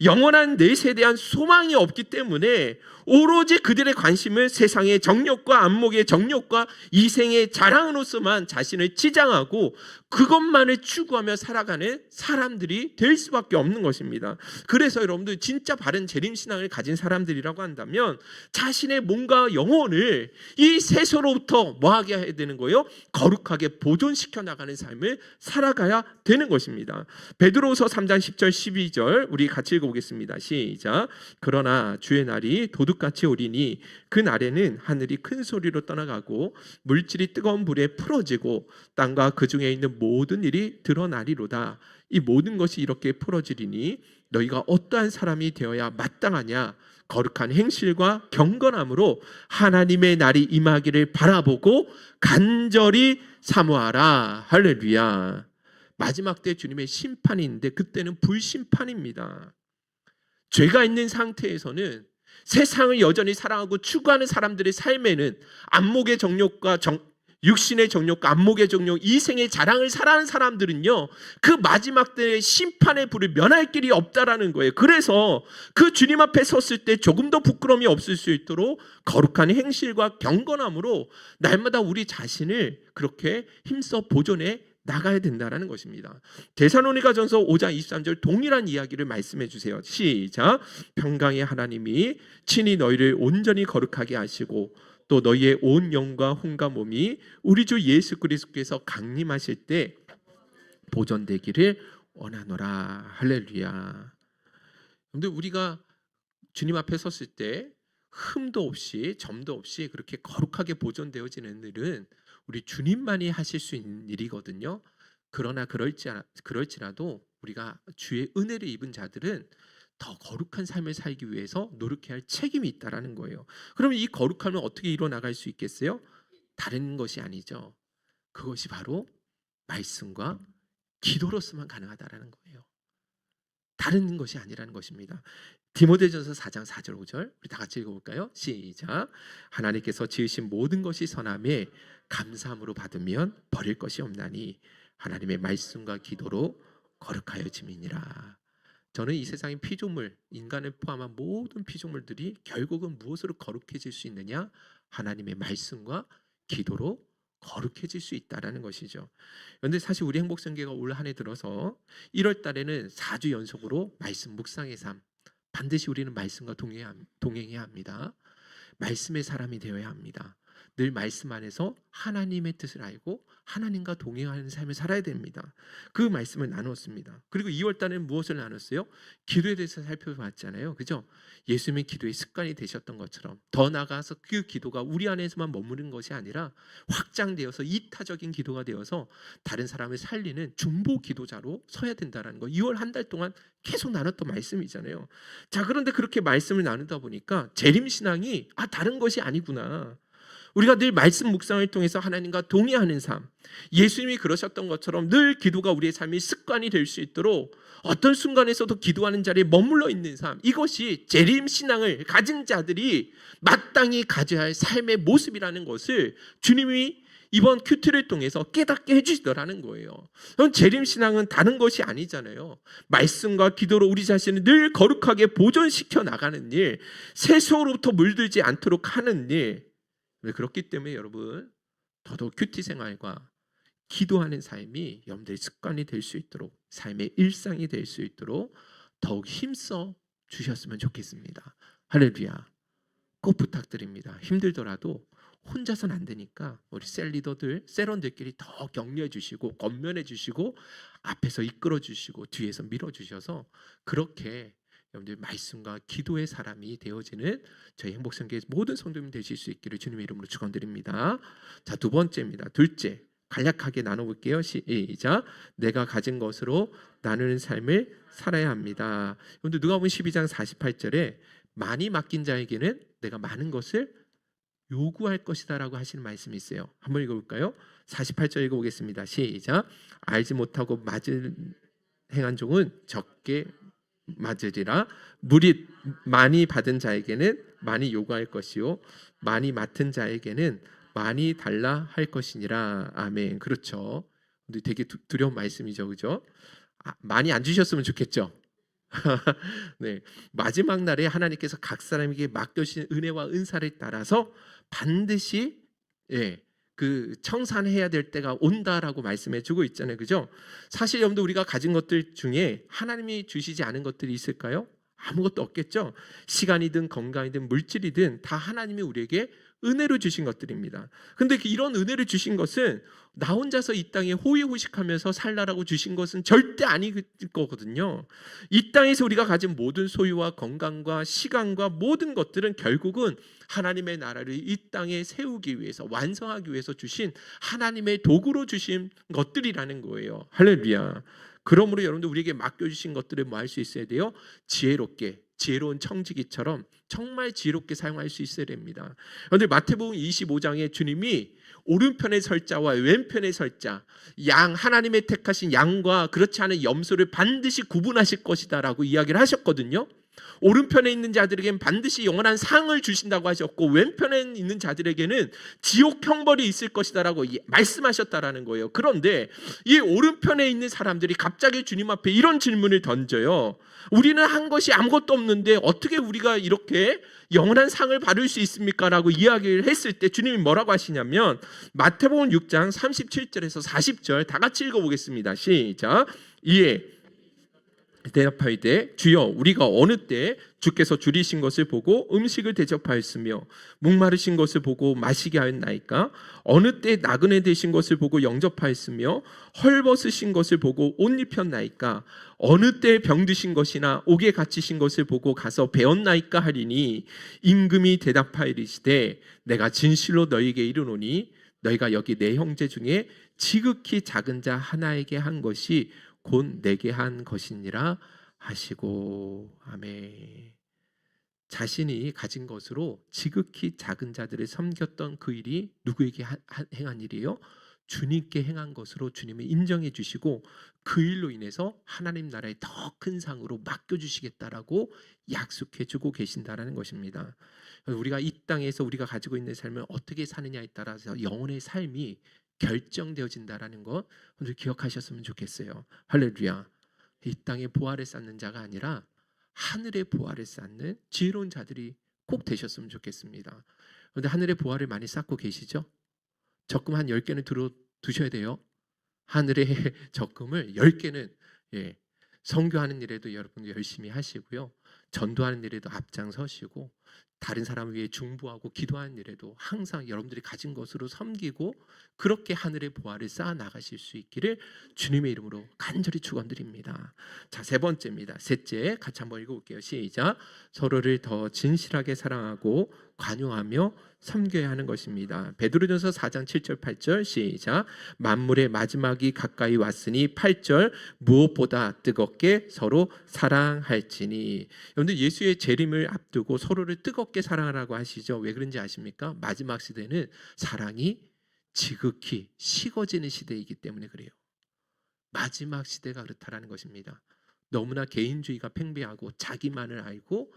Speaker 1: 영원한 내세에 대한 소망이 없기 때문에 오로지 그들의 관심을 세상의 정욕과 안목의 정욕과 이생의 자랑으로서만 자신을 치장하고 그것만을 추구하며 살아가는 사람들이 될 수밖에 없는 것입니다. 그래서 여러분들 진짜 바른 재림신앙을 가진 사람들이라고 한다면 자신의 몸과 영혼을 이 세속으로부터 뭐하게 해야 되는 거예요? 거룩하게 보존시켜 나가는 삶을 살아가야 되는 것입니다. 베드로후서 3장 10절 12절 우리 같이 읽어보겠습니다. 시작. 그러나 주의 날이 도둑같이 오리니 그 날에는 하늘이 큰 소리로 떠나가고 물질이 뜨거운 불에 풀어지고 땅과 그 중에 있는 모든 일이 드러나리로다. 이 모든 것이 이렇게 풀어지리니 너희가 어떠한 사람이 되어야 마땅하냐? 거룩한 행실과 경건함으로 하나님의 날이 임하기를 바라보고 간절히 사모하라. 할렐루야. 마지막 때 주님의 심판이 있는데 그때는 불심판입니다. 죄가 있는 상태에서는 세상을 여전히 사랑하고 추구하는 사람들의 삶에는 안목의 정욕과 육신의 정욕과 안목의 정욕, 이생의 자랑을 살아가는 사람들은요, 그 마지막 때의 심판의 불을 면할 길이 없다라는 거예요. 그래서 그 주님 앞에 섰을 때 조금 더 부끄러움이 없을 수 있도록 거룩한 행실과 경건함으로 날마다 우리 자신을 그렇게 힘써 보존해 나가야 된다는 것입니다. 데살로니가전서 5장 23절 동일한 이야기를 말씀해 주세요. 시작. 평강의 하나님이 친히 너희를 온전히 거룩하게 하시고 또 너희의 온 영과 혼과 몸이 우리 주 예수 그리스도께서 강림하실 때 보존되기를 원하노라. 할렐루야. 근데 우리가 주님 앞에 섰을 때 흠도 없이 점도 없이 그렇게 거룩하게 보존되어지는 일은 우리 주님만이 하실 수 있는 일이거든요. 그러나 그럴지라도 우리가 주의 은혜를 입은 자들은 더 거룩한 삶을 살기 위해서 노력해야 할 책임이 있다라는 거예요. 그러면 이 거룩함을 어떻게 이뤄나갈 수 있겠어요? 다른 것이 아니죠. 그것이 바로 말씀과 기도로서만 가능하다라는 거예요. 다른 것이 아니라는 것입니다. 디모데전서 4장 4절 5절 우리 다 같이 읽어볼까요? 시작. 하나님께서 지으신 모든 것이 선함에 감사함으로 받으면 버릴 것이 없나니 하나님의 말씀과 기도로 거룩하여짐이니라. 저는 이 세상의 피조물, 인간을 포함한 모든 피조물들이 결국은 무엇으로 거룩해질 수 있느냐? 하나님의 말씀과 기도로 거룩해질 수 있다라는 것이죠. 그런데 사실 우리 행복성교회가 올 한 해 들어서 1월 달에는 4주 연속으로 말씀 묵상의 삶, 반드시 우리는 말씀과 동행해야 합니다. 말씀의 사람이 되어야 합니다. 늘 말씀 안에서 하나님의 뜻을 알고 하나님과 동행하는 삶을 살아야 됩니다. 그 말씀을 나눴습니다. 그리고 2월 달에는 무엇을 나눴어요? 기도에 대해서 살펴봤잖아요. 그죠? 예수님의 기도의 습관이 되셨던 것처럼 더 나아가서 그 기도가 우리 안에서만 머무는 것이 아니라 확장되어서 이타적인 기도가 되어서 다른 사람을 살리는 중보 기도자로 서야 된다는 거. 2월 한 달 동안 계속 나눴던 말씀이잖아요. 자, 그런데 그렇게 말씀을 나누다 보니까 재림신앙이 다른 것이 아니구나. 우리가 늘 말씀 묵상을 통해서 하나님과 동의하는 삶, 예수님이 그러셨던 것처럼 늘 기도가 우리의 삶이 습관이 될 수 있도록 어떤 순간에서도 기도하는 자리에 머물러 있는 삶, 이것이 재림 신앙을 가진 자들이 마땅히 가져야 할 삶의 모습이라는 것을 주님이 이번 큐티를 통해서 깨닫게 해주시더라는 거예요. 재림 신앙은 다른 것이 아니잖아요. 말씀과 기도로 우리 자신을 늘 거룩하게 보존시켜 나가는 일, 세속으로부터 물들지 않도록 하는 일. 그렇기 때문에 여러분, 더더욱 큐티 생활과 기도하는 삶이 여러분들의 습관이 될 수 있도록, 삶의 일상이 될 수 있도록 더욱 힘써 주셨으면 좋겠습니다. 할렐루야. 꼭 부탁드립니다. 힘들더라도 혼자서는 안 되니까 우리 셀 리더들, 셀원들끼리 더 격려해 주시고 권면해 주시고 앞에서 이끌어 주시고 뒤에서 밀어 주셔서 그렇게 여러분들 말씀과 기도의 사람이 되어지는 저희 행복성교회 모든 성도님 되실 수 있기를 주님의 이름으로 축원드립니다. 자, 두 번째입니다. 둘째, 간략하게 나눠볼게요. 시작. 내가 가진 것으로 나누는 삶을 살아야 합니다. 여러분들 누가복음 12장 48절에 많이 맡긴 자에게는 내가 많은 것을 요구할 것이다 라고 하시는 말씀이 있어요. 한번 읽어볼까요? 48절 읽어보겠습니다. 시작. 알지 못하고 맞을 행한 종은 적게 맞으리라. 무릇 많이 받은 자에게는 많이 요구할 것이요 많이 맡은 자에게는 많이 달라 할 것이니라. 아멘. 그렇죠. 근데 되게 두려운 말씀이죠, 그죠? 많이 안 주셨으면 좋겠죠. 네, 마지막 날에 하나님께서 각 사람에게 맡겨주신 은혜와 은사를 따라서 반드시 그 청산해야 될 때가 온다라고 말씀해주고 있잖아요, 그죠? 사실 여러분들 우리가 가진 것들 중에 하나님이 주시지 않은 것들이 있을까요? 아무것도 없겠죠. 시간이든 건강이든 물질이든 다 하나님이 우리에게 은혜로 주신 것들입니다. 근데 이런 은혜를 주신 것은 나 혼자서 이 땅에 호의호식하면서 살라라고 주신 것은 절대 아닐 거거든요. 이 땅에서 우리가 가진 모든 소유와 건강과 시간과 모든 것들은 결국은 하나님의 나라를 이 땅에 세우기 위해서, 완성하기 위해서 주신 하나님의 도구로 주신 것들이라는 거예요. 할렐루야. 그러므로 여러분들 우리에게 맡겨주신 것들을 뭐 할 수 있어야 돼요? 지혜롭게, 지혜로운 청지기처럼 정말 지혜롭게 사용할 수 있어야 됩니다. 그런데 마태복음 25장에 주님이 오른편에 설 자와 왼편에 설 자, 양, 하나님의 택하신 양과 그렇지 않은 염소를 반드시 구분하실 것이다 라고 이야기를 하셨거든요. 오른편에 있는 자들에게는 반드시 영원한 상을 주신다고 하셨고 왼편에 있는 자들에게는 지옥 형벌이 있을 것이다 라고 말씀하셨다라는 거예요. 그런데 이 오른편에 있는 사람들이 갑자기 주님 앞에 이런 질문을 던져요. 우리는 한 것이 아무것도 없는데 어떻게 우리가 이렇게 영원한 상을 받을 수 있습니까? 라고 이야기를 했을 때 주님이 뭐라고 하시냐면 마태복음 6장 37절에서 40절 다 같이 읽어보겠습니다. 시작. 이에 대답하이되 주여 우리가 어느 때 주께서 줄이신 것을 보고 음식을 대접하였으며 목마르신 것을 보고 마시게 하였나이까? 어느 때 나그네 되신 것을 보고 영접하였으며 헐벗으신 것을 보고 옷 입혔나이까? 어느 때 병드신 것이나 옥에 갇히신 것을 보고 가서 배웠나이까 하리니 임금이 대답하이르시되 내가 진실로 너희에게 이르노니 너희가 여기 내 형제 중에 지극히 작은 자 하나에게 한 것이 곧 내게 한 것이니라 하시고. 아멘. 자신이 가진 것으로 지극히 작은 자들을 섬겼던 그 일이 누구에게 행한 일이에요? 주님께 행한 것으로 주님을 인정해 주시고 그 일로 인해서 하나님 나라의 더 큰 상으로 맡겨주시겠다라고 약속해 주고 계신다라는 것입니다. 우리가 이 땅에서 우리가 가지고 있는 삶을 어떻게 사느냐에 따라서 영혼의 삶이 결정되어진다라는 것 오늘 기억하셨으면 좋겠어요. 할렐루야. 이 땅에 보화를 쌓는 자가 아니라 하늘의 보화를 쌓는 지혜로운 자들이 꼭 되셨으면 좋겠습니다. 그런데 하늘의 보화를 많이 쌓고 계시죠? 적금 한 10개는 두셔야 돼요. 하늘의 적금을 10개는 선교하는 일에도 여러분 열심히 하시고요. 전도하는 일에도 앞장서시고 다른 사람을 위해 중보하고 기도하는 일에도 항상 여러분들이 가진 것으로 섬기고 그렇게 하늘의 보화를 쌓아 나가실 수 있기를 주님의 이름으로 간절히 축원드립니다. 자, 세 번째입니다. 셋째, 같이 한번 읽어볼게요. 시작. 서로를 더 진실하게 사랑하고 관용하며 섬겨야 하는 것입니다. 베드로전서 4장 7절 8절 시작. 만물의 마지막이 가까이 왔으니 8절 무엇보다 뜨겁게 서로 사랑할지니. 여러분들 예수의 재림을 앞두고 서로를 뜨겁게 사랑하라고 하시죠. 왜 그런지 아십니까? 마지막 시대는 사랑이 지극히 식어지는 시대이기 때문에 그래요. 마지막 시대가 그렇다라는 것입니다. 너무나 개인주의가 팽배하고 자기만을 알고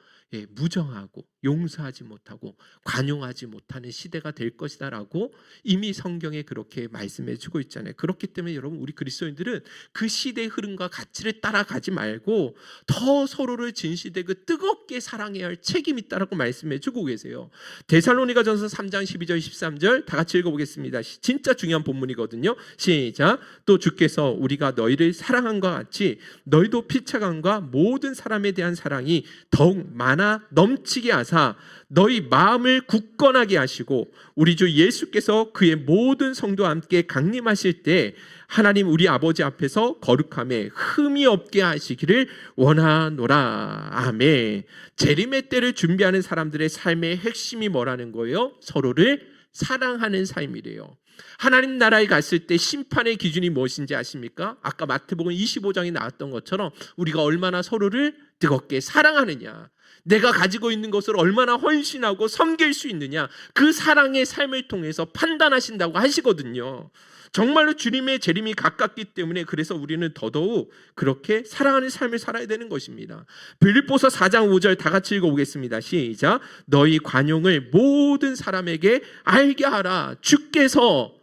Speaker 1: 무정하고 용서하지 못하고 관용하지 못하는 시대가 될 것이다라고 이미 성경에 그렇게 말씀해 주고 있잖아요. 그렇기 때문에 여러분 우리 그리스도인들은 그 시대의 흐름과 가치를 따라가지 말고 더 서로를 진실되고 뜨겁게 사랑해야 할 책임이 있다라고 말씀해 주고 계세요. 데살로니가전서 3장 12절 13절 다 같이 읽어보겠습니다. 진짜 중요한 본문이거든요. 시작. 또 주께서 우리가 너희를 사랑한 것 같이 너희도 피차감과 모든 사람에 대한 사랑이 더욱 많아 넘치게 하사 너희 마음을 굳건하게 하시고 우리 주 예수께서 그의 모든 성도와 함께 강림하실 때 하나님 우리 아버지 앞에서 거룩함에 흠이 없게 하시기를 원하노라. 아멘. 재림의 때를 준비하는 사람들의 삶의 핵심이 뭐라는 거예요? 서로를 사랑하는 삶이래요. 하나님 나라에 갔을 때 심판의 기준이 무엇인지 아십니까? 아까 마태복음 25장에 나왔던 것처럼 우리가 얼마나 서로를 뜨겁게 사랑하느냐, 내가 가지고 있는 것을 얼마나 헌신하고 섬길 수 있느냐, 그 사랑의 삶을 통해서 판단하신다고 하시거든요. 정말로 주님의 재림이 가깝기 때문에 그래서 우리는 더더욱 그렇게 사랑하는 삶을 살아야 되는 것입니다. 빌립보서 4장 5절 다 같이 읽어보겠습니다. 시작. 너희 관용을 모든 사람에게 알게 하라. 주께서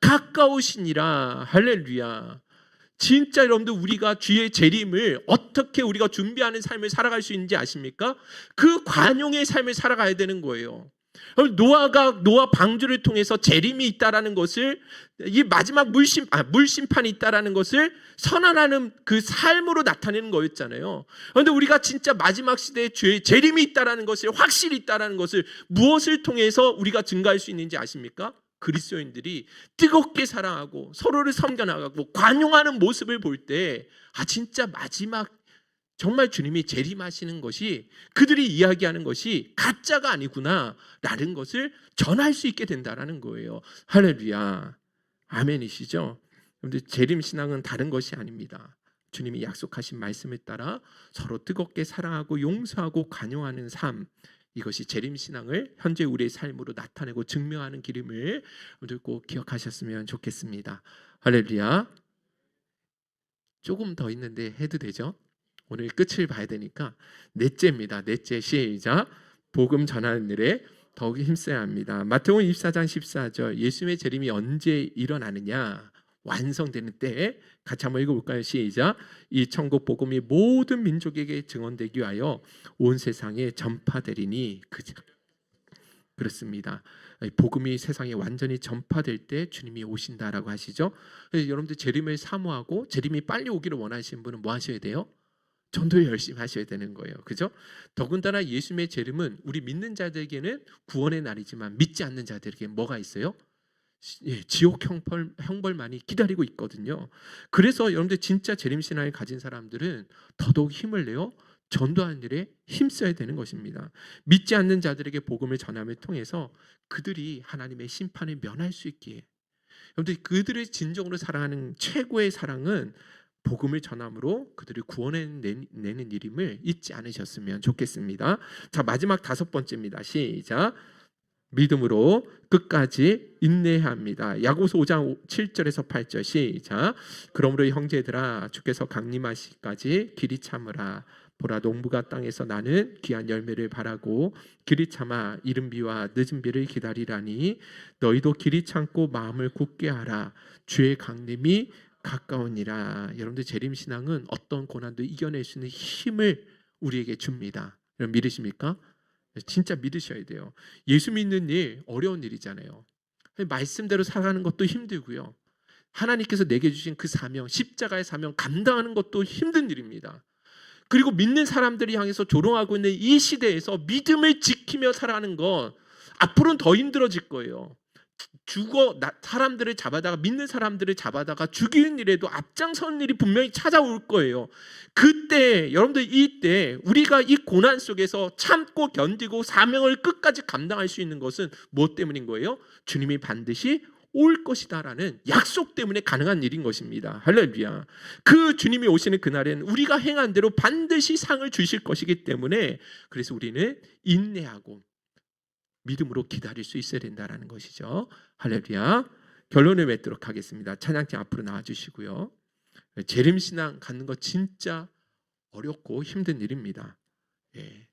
Speaker 1: 가까우시니라. 할렐루야. 진짜 여러분들 우리가 주의 재림을 어떻게 우리가 준비하는 삶을 살아갈 수 있는지 아십니까? 그 관용의 삶을 살아가야 되는 거예요. 노아 방주를 통해서 재림이 있다라는 것을, 이 마지막 물심판이 있다라는 것을 선언하는 그 삶으로 나타내는 거였잖아요. 그런데 우리가 진짜 마지막 시대에 재림이 있다라는 것을, 확실히 있다라는 것을 무엇을 통해서 우리가 증가할 수 있는지 아십니까? 그리스도인들이 뜨겁게 사랑하고 서로를 섬겨나가고 관용하는 모습을 볼 때 진짜 마지막 정말 주님이 재림하시는 것이, 그들이 이야기하는 것이 가짜가 아니구나 라는 것을 전할 수 있게 된다는 거예요. 할렐루야. 아멘이시죠? 그런데 재림신앙은 다른 것이 아닙니다. 주님이 약속하신 말씀을 따라 서로 뜨겁게 사랑하고 용서하고 관용하는 삶, 이것이 재림신앙을 현재 우리의 삶으로 나타내고 증명하는 길임을 여러분들 꼭 기억하셨으면 좋겠습니다. 할렐루야. 조금 더 있는데 해도 되죠? 오늘 끝을 봐야 되니까 넷째입니다. 넷째 시작. 복음 전하는 일에 더욱 힘써야 합니다. 마태복음 24장 14절 예수님의 재림이 언제 일어나느냐? 완성되는 때에 같이 한번 읽어볼까요? 시작. 이 천국 복음이 모든 민족에게 증언되기 위하여 온 세상에 전파되리니 그렇습니다. 복음이 세상에 완전히 전파될 때 주님이 오신다라고 하시죠. 여러분들 재림을 사모하고 재림이 빨리 오기를 원하시는 분은 뭐 하셔야 돼요? 전도 열심히 하셔야 되는 거예요. 그죠? 더군다나 예수님의 재림은 우리 믿는 자들에게는 구원의 날이지만 믿지 않는 자들에게 뭐가 있어요? 지옥 형벌만이 기다리고 있거든요. 그래서 여러분들 진짜 재림신앙을 가진 사람들은 더더욱 힘을 내어 전도하는 일에 힘써야 되는 것입니다. 믿지 않는 자들에게 복음을 전함을 통해서 그들이 하나님의 심판을 면할 수 있기에, 여러분들 그들을 진정으로 사랑하는 최고의 사랑은 복음을 전함으로 그들을 구원해내는 일임을 잊지 않으셨으면 좋겠습니다. 자, 마지막 다섯 번째입니다. 시작. 믿음으로 끝까지 인내해야 합니다. 야고보서 5장 7절에서 8절 시작. 그러므로 형제들아 주께서 강림하시기까지 길이 참으라. 보라 농부가 땅에서 나는 귀한 열매를 바라고 길이 참아 이른 비와 늦은 비를 기다리라니 너희도 길이 참고 마음을 굳게 하라. 주의 강림이 가까우니라. 여러분들 재림신앙은 어떤 고난도 이겨낼 수 있는 힘을 우리에게 줍니다. 여러분 믿으십니까? 진짜 믿으셔야 돼요. 예수 믿는 일 어려운 일이잖아요. 말씀대로 살아가는 것도 힘들고요. 하나님께서 내게 주신 그 사명, 십자가의 사명 감당하는 것도 힘든 일입니다. 그리고 믿는 사람들이 향해서 조롱하고 있는 이 시대에서 믿음을 지키며 살아가는 건 앞으로는 더 힘들어질 거예요. 사람들을 잡아다가, 믿는 사람들을 잡아다가 죽이는 일에도 앞장서는 일이 분명히 찾아올 거예요. 그때 여러분들, 이때 우리가 이 고난 속에서 참고 견디고 사명을 끝까지 감당할 수 있는 것은 무엇 때문인 거예요? 주님이 반드시 올 것이다라는 약속 때문에 가능한 일인 것입니다. 할렐루야. 그 주님이 오시는 그날엔 우리가 행한 대로 반드시 상을 주실 것이기 때문에, 그래서 우리는 인내하고 믿음으로 기다릴 수 있어야 된다는 것이죠. 할렐루야. 결론을 맺도록 하겠습니다. 찬양팀 앞으로 나와주시고요. 재림신앙 갖는 거 진짜 어렵고 힘든 일입니다.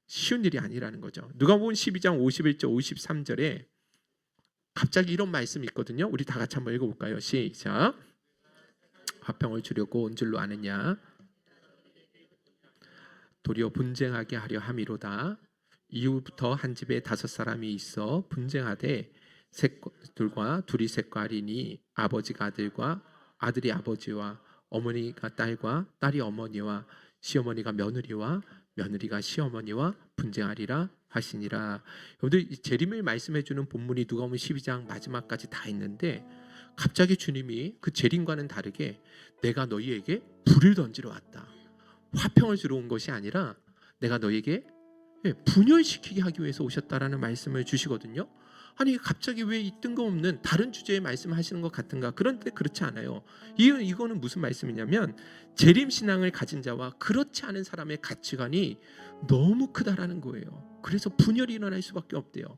Speaker 1: 쉬운 일이 아니라는 거죠. 누가복음 12장 51절 53절에 갑자기 이런 말씀이 있거든요. 우리 다 같이 한번 읽어볼까요? 시작. 화평을 주려고 온 줄로 아느냐? 도리어 분쟁하게 하려 함이로다. 이후부터 한 집에 5사람이 있어 분쟁하되 둘과 둘이 셋과리니 아버지가 아들과 아들이 아버지와 어머니가 딸과 딸이 어머니와 시어머니가 며느리와 며느리가 시어머니와 분쟁하리라 하시니라. 여러분들, 재림을 말씀해 주는 본문이 누가복음 12장 마지막까지 다 있는데, 갑자기 주님이 그 재림과는 다르게 내가 너희에게 불을 던지러 왔다, 화평을 주러 온 것이 아니라 내가 너희에게 분열시키게 하기 위해서 오셨다라는 말씀을 주시거든요. 아니, 갑자기 왜 이 뜬금없는 다른 주제의 말씀하시는 것 같은가? 그런데 그렇지 않아요. 이거는 무슨 말씀이냐면, 재림신앙을 가진 자와 그렇지 않은 사람의 가치관이 너무 크다라는 거예요. 그래서 분열이 일어날 수밖에 없대요.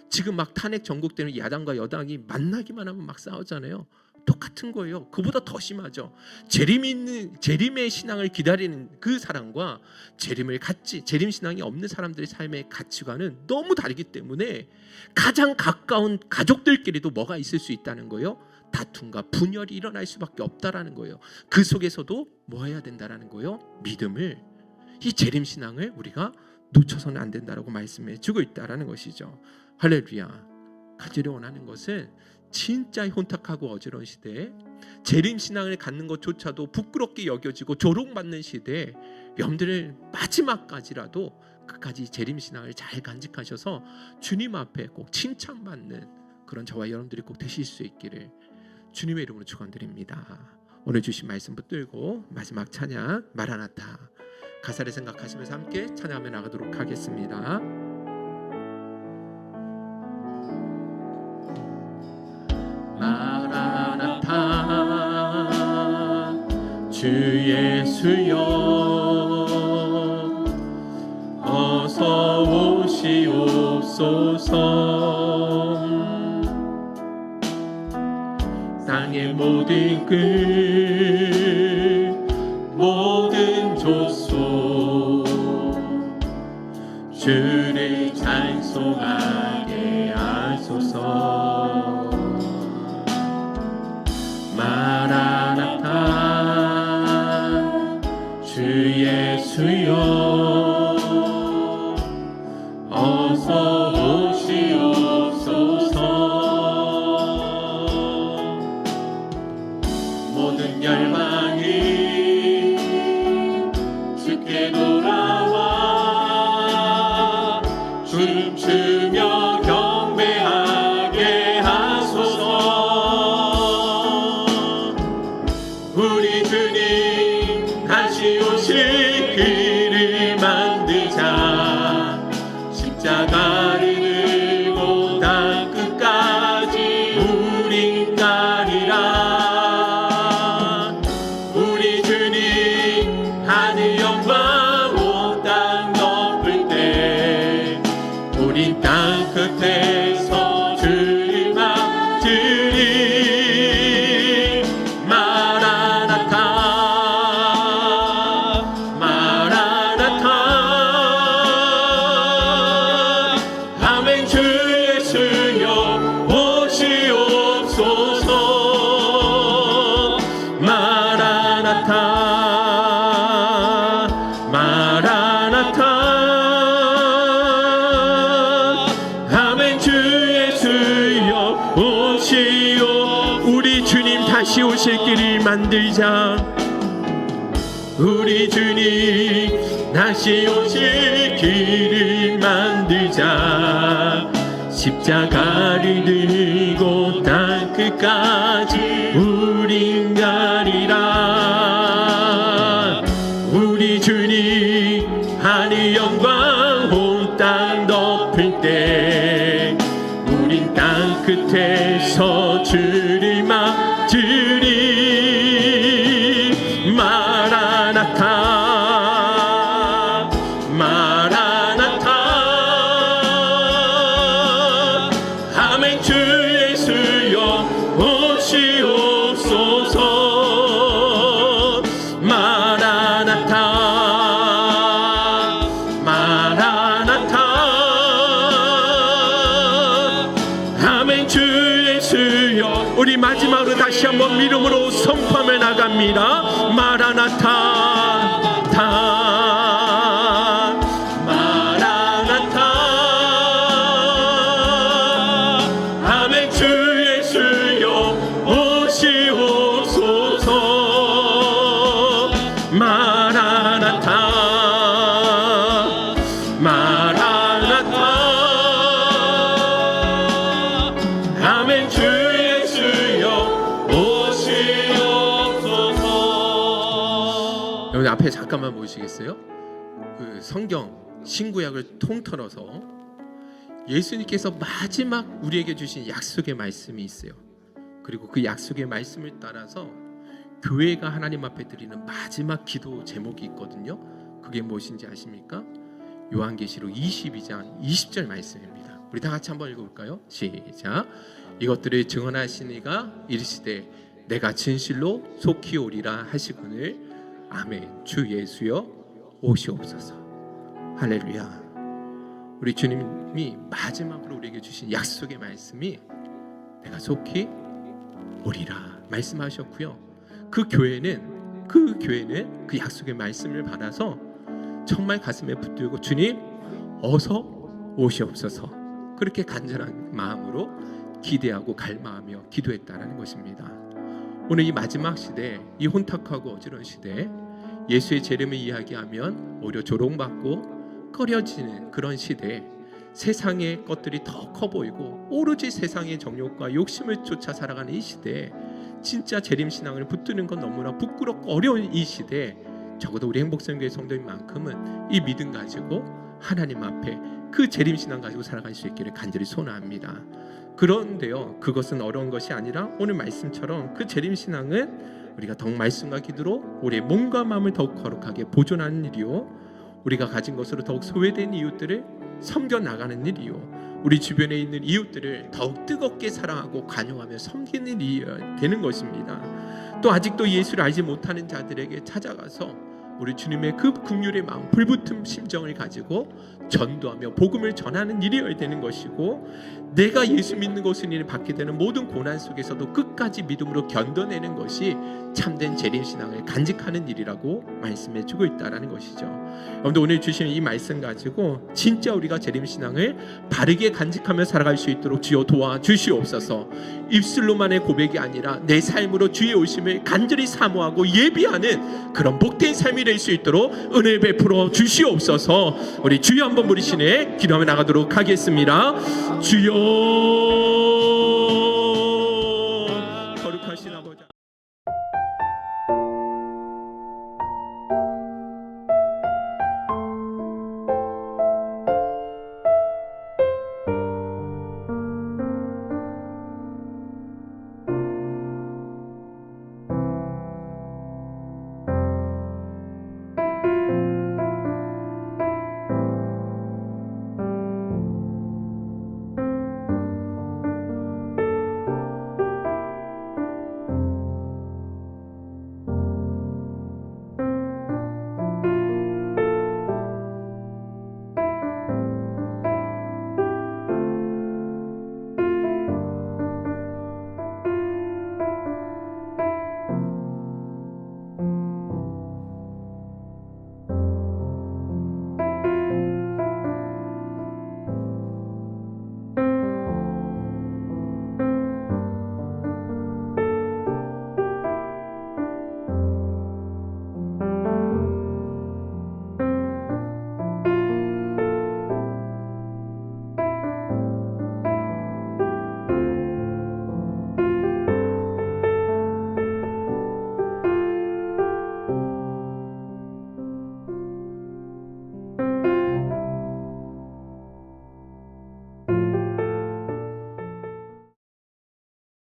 Speaker 1: 지금 막 탄핵 전국되는 야당과 여당이 만나기만 하면 막 싸우잖아요. 똑같은 거예요. 그보다 더 심하죠. 재림의 신앙을 기다리는 그 사람과 재림 신앙이 없는 사람들의 삶의 가치관은 너무 다르기 때문에 가장 가까운 가족들끼리도 뭐가 있을 수 있다는 거예요? 다툼과 분열이 일어날 수밖에 없다라는 거예요. 그 속에서도 뭐 해야 된다라는 거예요? 믿음을, 이 재림 신앙을 우리가 놓쳐서는 안 된다라고 말씀해 주고 있다라는 것이죠. 할렐루야. 가지려 원하는 것은 진짜 혼탁하고 어지러운 시대에 재림 신앙을 갖는 것조차도 부끄럽게 여겨지고 조롱받는 시대에, 여러분들을 마지막까지라도 끝까지 재림 신앙을 잘 간직하셔서 주님 앞에 꼭 칭찬받는 그런 저와 여러분들이 꼭 되실 수 있기를 주님의 이름으로 축원드립니다. 오늘 주신 말씀 붙들고 마지막 찬양 마라나타 가사를 생각하시면서 함께 찬양하며 나가도록 하겠습니다. 마라나타 주 예수여 어서 오시옵소서. 땅의 모든 끝 모든 족속 주를 찬송하게 하소서. 마라나타 주 예수여 어서 오시옵소서. 모든 열망이 주께 돌아와 춤추며 경배하게 하소서. 우리 주님 다시 오실 길을 만들자. 십자가를 들고 땅 끝까지 우린 가리라. 우리 주님 하늘 영광 온 땅 덮을 때 우린 땅 끝에서 주를 맞으리. 마라나타 마라나타 아멘. 주 예수여 오시옵소서. 마라나타 마라나타 아멘. 주 예수여 오시오. 우리 주님 다시 오실 길을 만들자. 우리 주님 다시 오실 길을 만들자. 십자가를 들고 우린 땅 끝에서 주를 맞으리. 마라나타 마라나타. 아멘. 주 예수여 오시옵소서. 마라나타 마라나타. 아멘. 주 예수여. 우리 마지막으로 다시 한번 믿음으로 선포하며 나갑니다. 마라나타 타 마라나타. 아멘. 주 예수여 오시옵소서. 마라나타 마라나타. 아멘. 주 예수여 오시옵소서. 여러분 앞에 잠깐만 보시겠어요? 그 성경 신구약을 통틀어서 예수님께서 마지막 우리에게 주신 약속의 말씀이 있어요. 그리고 그 약속의 말씀을 따라서 교회가 하나님 앞에 드리는 마지막 기도 제목이 있거든요. 그게 무엇인지 아십니까? 요한계시록 22장 20절 말씀입니다. 우리 다 같이 한번 읽어볼까요? 시작. 이것들을 증언하신 이가 이르시되 내가 진실로 속히 오리라 하시거늘. 아멘. 주 예수여 오시옵소서. 할렐루야. 우리 주님이 마지막으로 우리에게 주신 약속의 말씀이 내가 속히 오리라 말씀하셨고요. 그 교회는 그 약속의 말씀을 받아서 정말 가슴에 붙들고 주님 어서 오시옵소서. 그렇게 간절한 마음으로 기대하고 갈망하며 기도했다라는 것입니다. 오늘 이 마지막 시대, 이 혼탁하고 어지러운 시대, 예수의 재림을 이야기하면 오히려 조롱받고 꺼려지는 그런 시대에 세상의 것들이 더 커 보이고 오로지 세상의 정욕과 욕심을 쫓아 살아가는 이 시대에 진짜 재림신앙을 붙드는 건 너무나 부끄럽고 어려운 이 시대에 적어도 우리 행복선교회 성도인만큼은 이 믿음 가지고 하나님 앞에 그 재림신앙 가지고 살아갈 수 있기를 간절히 소원합니다. 그런데요, 그것은 어려운 것이 아니라 오늘 말씀처럼 그 재림신앙은 우리가 더욱 말씀과 기도로 우리의 몸과 마음을 더욱 거룩하게 보존하는 일이요, 우리가 가진 것으로 더욱 소외된 이웃들을 섬겨나가는 일이요, 우리 주변에 있는 이웃들을 더욱 뜨겁게 사랑하고 관용하며 섬기는 일이 되는 것입니다. 또 아직도 예수를 알지 못하는 자들에게 찾아가서 우리 주님의 그 긍휼의 마음, 불붙은 심정을 가지고 전도하며 복음을 전하는 일이어야 되는 것이고, 내가 예수 믿는 것을 인해 받게 되는 모든 고난 속에서도 끝까지 믿음으로 견뎌내는 것이 참된 재림신앙을 간직하는 일이라고 말씀해주고 있다는 것이죠. 여러분들 오늘 주신 이 말씀 가지고 진짜 우리가 재림신앙을 바르게 간직하며 살아갈 수 있도록 주여 도와주시옵소서. 입술로만의 고백이 아니라 내 삶으로 주의 오심을 간절히 사모하고 예비하는 그런 복된 삶이 될 수 있도록 은혜 베풀어 주시옵소서. 우리 주여 한번 부르시네 기도하며 나가도록 하겠습니다. 주여